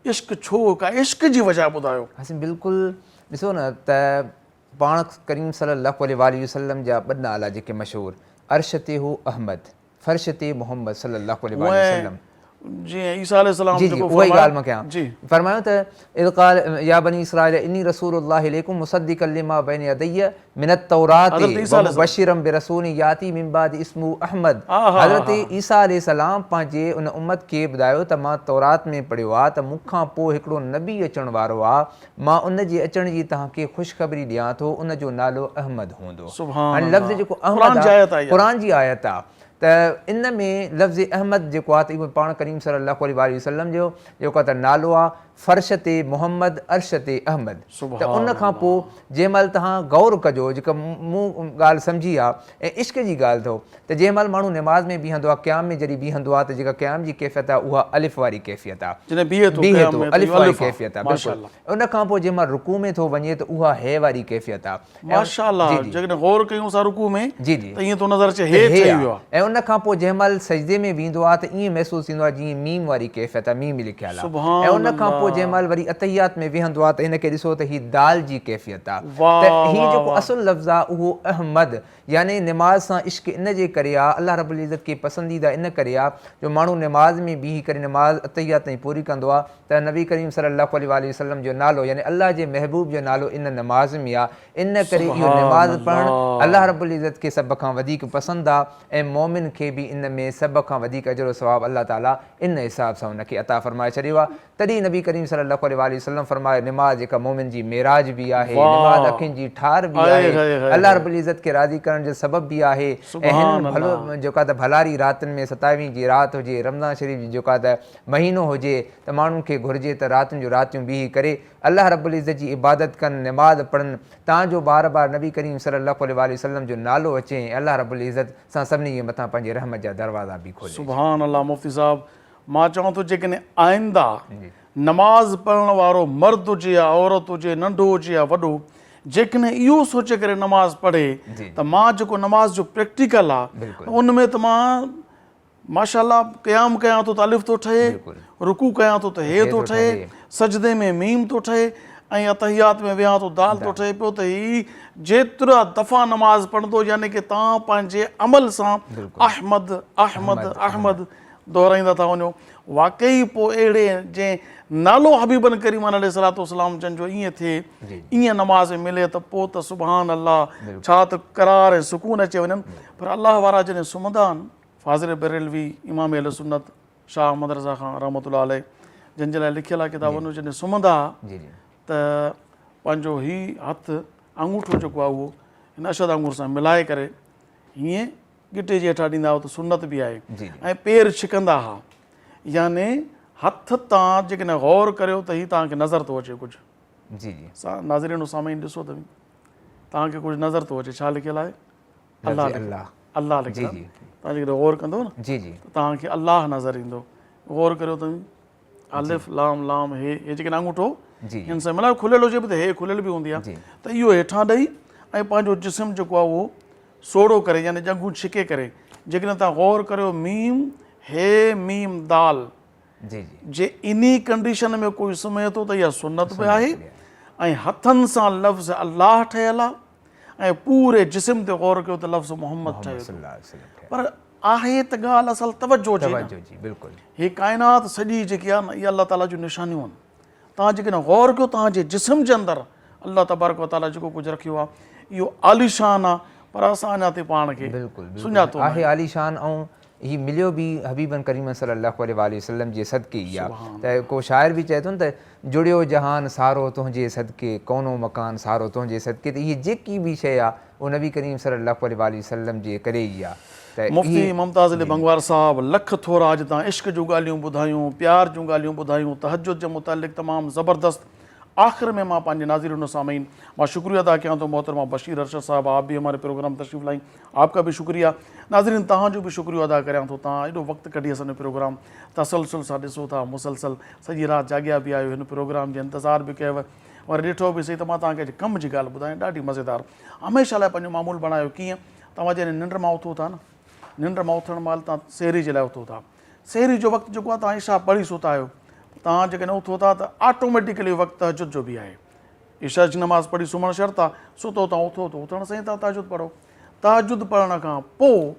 इश्क छो? का इश्क जी वजह ॿुधायो। असीं बिल्कुलु ॾिसो न त पाण करीम सल्लल्लाहु अलैहि वसल्लम जा ॿ नाला जेके मशहूरु, अर्श ते हो अहमद, फर्श ते मोहम्मद सल्लल्लाहु अलैहि वसल्लम, जीअं ईसा अलैहिस्सलाम जी जी उहा ई ॻाल्हि मां कयां। फरमायो त इज़ क़ाल या बनी इस्राईल इन्नी रसूलुल्लाहि इलैकुम मुसद्दिक़न लिमा बैन यदैया मिनत तौरात व मुबश्शिरन बिरसूलिन याती मिन बाद इस्मु अहमद। हज़रत ईसा अलैहिस्सलाम पंहिंजे उन उम्मत खे ॿुधायो त मां तौरात में पढ़ियो आहे त मूंखां पोइ हिकिड़ो नबी अचण वारो आहे, मां उन जे अचण जी तव्हांखे ख़ुशख़बरी ॾियां थो, उन जो नालो अहमद हूंदो। हाणे लफ़्ज़ जेको अहमद आहे क़ुरान जी आयत आहे, त इन में लफ़्ज़ अहमद जेको आहे त इहो पाण करीम सल्लल्लाहु अलैहि वसल्लम जो जेको आहे त नालो आहे, फ़र्श ते मोहम्मद, अर्श ते अहमद। त उन खां पोइ जंहिं महिल तव्हां गौर कजो, जेका मूं ॻाल्हि सम्झी आहे ऐं इश्क जी ॻाल्हि अथव, त जंहिं महिल माण्हू निमाज़ में बीहंदो आहे, क़याम में जॾहिं बीहंदो आहे, त जेका क़याम जी कैफ़ियत आहे उहा अलिफ़ वारी कैफ़ियत आहे, बीहे थो अलिफ़ वारी कैफ़ियत आहे बिल्कुलु। उन खां पोइ जंहिं महिल रुकू में थो वञे त उहा हे वारी कैफ़ियत आहे। माशाअल्लाह, जॾहिं गौर कयूं असां रुकू में जी जी त ईअं थो नज़र अचे हे ठही वियो आहे। ऐं उन उन खां पोइ जंहिं महिल सजदे में वेंदो आहे त ईअं महसूसु थींदो आहे जीअं मीम वारी कैफ़ियत आहे, मीम लिखियल आहे। ऐं उन खां पोइ जंहिं महिल वरी अतहियात में वेहंदो आहे त हिनखे ॾिसो त हीअ दाल जी कैफ़ियत आहे। त हीअ जेको असुलु लफ़्ज़ आहे उहो अहमद यानी निमाज़ सां इश्क इन जे करे आहे, अल्लाह रब्बुल इज़्ज़त खे पसंदीदा इन करे आहे जो माण्हू निमाज़ में बीही करे निमाज़ अतहियात ताईं पूरी कंदो आहे त नबी करीम सल्लल्लाहु अलैहि वसल्लम जो नालो यानी अल्लाह जे महबूब जो नालो इन नमाज़ में आहे। इन करे इहो निमाज़ पढ़णु अल्लाह रब्बुल इज़्ज़त खे सभ खां वधीक पसंदि आहे ऐं मोमिन खे बि इन में सभ खां वधीक अजर सवाबु अल्लाह ताला इन हिसाब सां उनखे अता फ़रमाए छॾियो आहे। तॾहिं नबी करीम सल्लल्लाहु अलैहि वसल्लम फ़रमायो निमाज़ जेका मोमिन जी मेराज बि आहे, निमाज़ अखियुनि जी ठार बि आहे, अल्लाह रब्बुल इज़्ज़त खे राज़ी करण जो सबबु बि आहे। ऐं हिन भलो जेका त भलारी रातिनि में 27वीं जी राति हुजे, रमज़ान शरीफ़ जी जेका त महीनो हुजे त माण्हुनि खे घुरिजे त रातिनि जूं रातियूं बीही करे अल्लाह रब्बुल इज़्ज़त जी इबादत कनि, निमाज़ पढ़नि ताजो बार बार नबी करीम सल्लल्लाहु अलैहि वसल्लम जो नालो अचे ऐं अल्लाह रब्बुल इज़्ज़त सां सभिनी जे मथां पंहिंजे रहमत जा दरवाज़ा बि खोले। सुभान अल्लाह। मुफ़्ती साहब मां चवां थो जेकॾहिं आइंदा नमाज़ पढ़ण वारो मर्द हुजे या औरत हुजे, नंढो हुजे या वॾो, जेकॾहिं इहो सोचे करे नमाज़ पढ़े त मां जेको नमाज़ जो प्रैक्टिकल आहे उन में त मां माशाअल्लाह क़याम कयां थो त अलिफ़ थो ठहे, रुकू कयां थो त हे थो ठहे, सजदे में मीम थो ठहे ऐं अतहियात में विहां थो दाल थो ठहे पियो। त हीअ जेतिरा दफ़ा नमाज़ पढ़ंदो यानी कि तव्हां पंहिंजे अमल सां अहमद अहमद अहमद दोहराईंदा था वञो। वाक़ई पोइ अहिड़े जंहिं नालो हबीबन करीम अलैहिस्सलाम जन जो ईअं थिए, ईअं नमाज़ में मिले त पोइ त सुभान अल्लाह, छा त करार ऐं सुकून अची वञनि। पर अल्लाह वारा जॾहिं सुम्हंदा आहिनि, फाज़िल बरेलवी, इमाम अहले सुन्नत शाह अहमद रज़ा ख़ान रहमतुल्लाह अलैह जंहिंजे लाइ लिखियलु आहे किताबनि में, जॾहिं सुम्हंदा त पंहिंजो हीउ हथु अंगूठो जेको आहे उहो हिन अशद आंगूर सां मिलाए करे हीअं गिटे जे हेठां ॾींदा हुआ त सुन्नत बि आहे। ऐं पेर छिकंदा हुआ, याने हथु तव्हां जेकॾहिं गौर करियो त हीअ तव्हांखे नज़र थो अचे कुझु। नाज़रीन साम्हूं ॾिसो त तव्हांखे कुझु नज़र थो अचे, छा लिखियलु आहे? अल्लाह अल्लाह लिखियलु आहे। तव्हां जेकॾहिं गौर कंदो न त तव्हांखे अल्लाह नज़र ईंदो। गौर करियो त अलिफ लाम लाम हे जेकॾहिं अंगूठो हिन सां मिलाए खुलियल हुजे बि त हे खुलियल बि हूंदी आहे त इहो हेठां ॾेई ऐं पंहिंजो जिस्म जेको आहे उहो सोड़ो करे यानी जंगू छिके करे जेकॾहिं तव्हां गौर करियो मीम हे मीम दाल जे इन्ही कंडीशन में कोई सुम्हे थो त इहा सुन्नत बि आहे ऐं हथनि सां लफ़्ज़ अल्लाह ठहियलु आहे ऐं पूरे जिस्म ते गौर कयो त लफ़्ज़ मोहम्मद ठहियो। पर आहे त ॻाल्हि असल तवजो जी, बिल्कुलु हीअ काइनात सॼी जेकी आहे न इहा अल्लाह ताला जूं निशानियूं आहिनि। तव्हां जेकॾहिं गौर कयो तव्हांजे जिस्म जे अंदरि अल्लाह तबारक व ताला जेको कुझु रखियो आहे इहो आलीशान आहे, पर असां अञा ताईं पाण खे सुञातो आहे आलीशान। ऐं हीउ मिलियो बि हबीबन करीम सल्लल्लाहु अलैहि वसल्लम जे सदके ई आहे। त को शाइर बि चए थो न त जुड़ियो जहान सारो तुंहिंजे सदके, कोनो मकान सारो तुंहिंजे सदके। त हीअ जेकी बि शइ आहे उहो नबी करीम सल्लल्लाहु अलैहि वसल्लम जे करे ई आहे। मुफ्ती मुमताज़ अली बंगवार साहब लख थोरा अॼु तव्हां इश्क जूं ॻाल्हियूं ॿुधायूं, प्यार जूं ॻाल्हियूं ॿुधायूं, तहज्जुद जे मुतालिक़ तमामु ज़बरदस्त। आख़िर में मां पंहिंजे नाज़रीन सामीन मां शुक्रिया अदा कयां थो मोहतरमा बशीर अरशद साहब, आप भी हमारे प्रोग्राम तशरीफ़ लाई, आपका भी शुक्रिया। नाज़रीन तव्हांजो बि शुक्रिया अदा करियां थो, तव्हां एॾो वक़्तु कढी असांजो प्रोग्राम तसलसल सां ॾिसो था, मुसलसल सॼी राति जाॻिया बि आहियो, हिन प्रोग्राम जो इंतज़ार बि कयव और ॾिठो बि सही। त मां तव्हांखे कम जी ॻाल्हि ॿुधायां ॾाढी मज़ेदार, हमेशह लाइ पंहिंजो मामूल बणायो। कीअं? तव्हां जॾहिं निंड मां उथो था न, निंड मां उथण महिल तव्हां सेहरी जे लाइ उथो था, सेहरी जो वक़्तु जेको आहे तव्हां इशा पढ़ी सुता आहियो, तव्हां जेकॾहिं उथो था त ऑटोमेटिकली वक़्तु तहज्जुद जो बि आहे। इशा जी नमाज़ पढ़ी सुम्हणु शर्त आहे, सुतो तव्हां उथो त उथण सां ई तव्हां तहज्जुद पढ़ो। तहज्जुद पढ़ण खां पोइ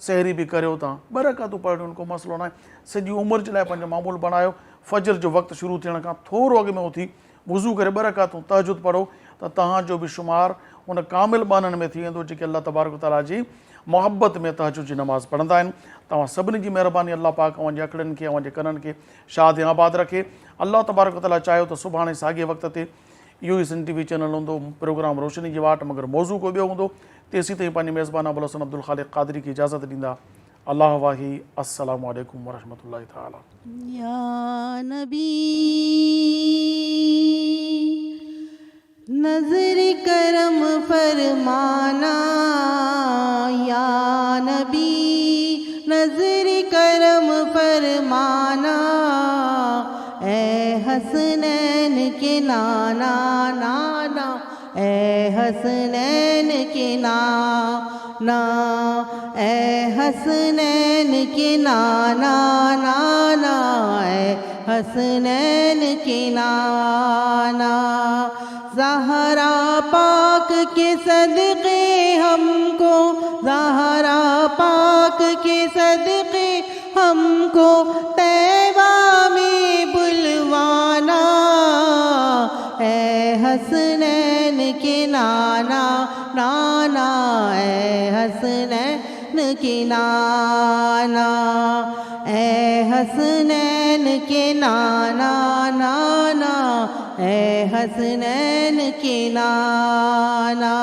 सेहरी बि करियो तव्हां, ॿ रकातूं पढ़ियूं को मसइलो न आहे। सॼी उमिरि जे लाइ पंहिंजो मामूल बणायो। फजर जो वक़्तु शुरू थियण खां थोरो अॻु में उथी वुज़ू करे 2 रकातूं तहज्जुद पढ़ो त तव्हांजो बि शुमार उन कामिल बाननि में थी वेंदो जेके अल्लाह तबारक ताला जी मोहब्बत में तहज्जुद जी नमाज़ पढ़ंदा आहिनि। तव्हां सभिनी जी महिरबानी अल्लाह पाक अव्हांजे अखड़नि खे अव्हांजे कननि खे शाद ऐं आबाद रखे। अल्लाह तबारक ताला चाहियो त सुभाणे साॻिए वक़्त ते इहो ई सिंध टीवी चैनल हूंदो, प्रोग्राम रोशनी जी वाट, मगर मौज़ू को ॿियो हूंदो। तेसीं ताईं पंहिंजे मेज़बान अबुल हसन अब्दुल ख़ालिक़ क़ादरी खे इजाज़त ॾींदा। अल्लाह वाही, अस्सलामु अलैकुम वरहमतुल्लाहि ताला। या नबी नज़र करम फरमाना, या नबी नज़र करम फरमाना, ए हसनैन के नाना नाना اے حسنین کے نانا، اے حسنین کے نانا نانا، اے حسنین کے نانا، زہرا پاک کے صدقے ہم کو، زہرا پاک کے صدقے ہم کو طیبہ میں بلوانا، اے حسنین کے نانا نانا، اے حسنین کے نانا، اے حسنین کے نانا نانا، اے حسنین کے نانا،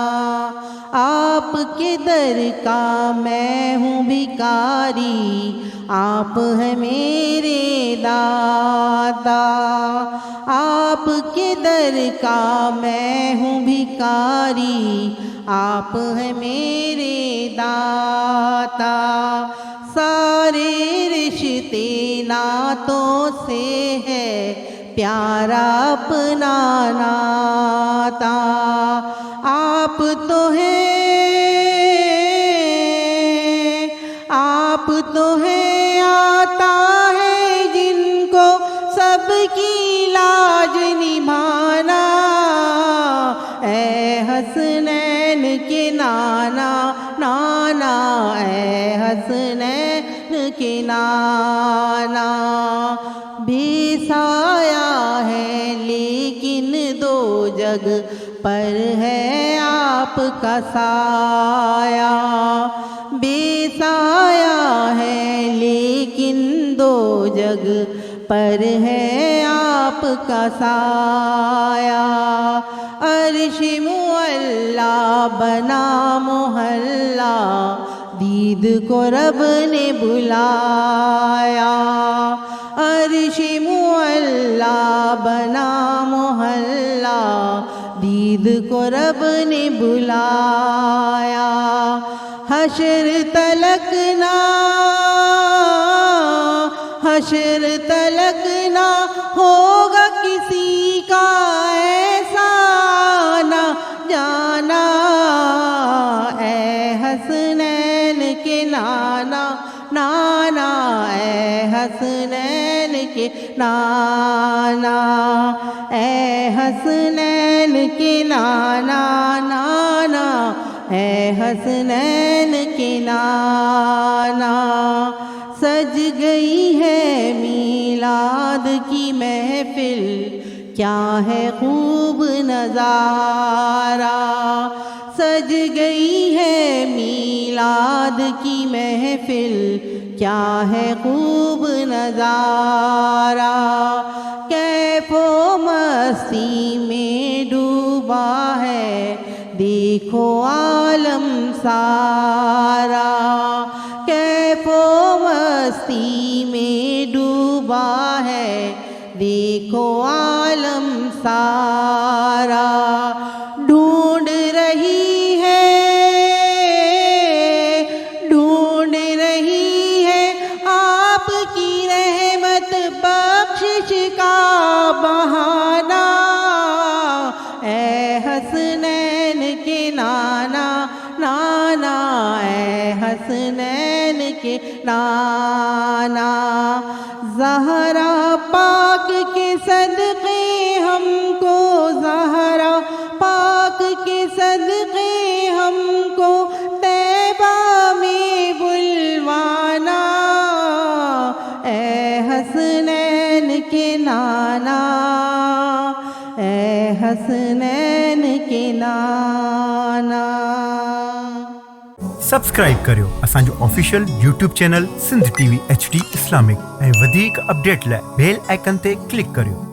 آپ کے در کا میں ہوں بھکاری، آپ ہیں میرے داتا، آپ کے در کا میں ہوں بھکاری، آپ ہیں میرے داتا، سارے رشتے نعتوں سے ہے پیارا اپنا ناتا، آپ تو ہیں، آپ تو ہیں، آتا ہے جن کو سب کی لاج نبھانا، اے حسنین کے نانا نانا، اے حسنین کے نانا، بے سایہ ہے لیکن دو جگ پر ہے آپ کا سایہ، بے سایہ ہے لیکن دو جگ پر ہے آپ کا سایہ، عرش معلا بنا محلہ، دید کو رب نے بلایا، عرش معلا بنا محلہ، دید کو رب نے بلایا، حشر تلک نہ، حشر تلک نہ ہوگا کسی کا ایسا نہ جانا، اے حسنین کے نانا نانا، اے حسنین کے نانا، اے حسنین کے نانا نانا، اے حسنین کے نانا، سج گئی ہے میلاد کی محفل، کیا ہے خوب نظارہ، سج گئی ہے میلاد کی محفل، کیا ہے خوب نظارہ، کیف و مستی میں ڈوبا ہے دیکھو عالم سارا، کیف و مستی میں ڈوبا ہے دیکھو عالم سارا، ڈھونڈ رہی ہے، ڈھونڈ رہی ہے آپ کی رحمت بخشش کا بہانہ، اے حسنین کے نانا نانا، اے حسنین کے نانا، زہرا پاک کے صدقے ہم کو، زہرا پاک کے صدقے ہم کو طیبہ میں بلوانا، اے حسنین کے نانا، اے حسنین کے نانا۔ سبسکرائب करियो असांजो official YouTube channel Sindh TV HD Islamic ऐं वधीक अपडेट लाइ बेल आइकन ते क्लिक करियो।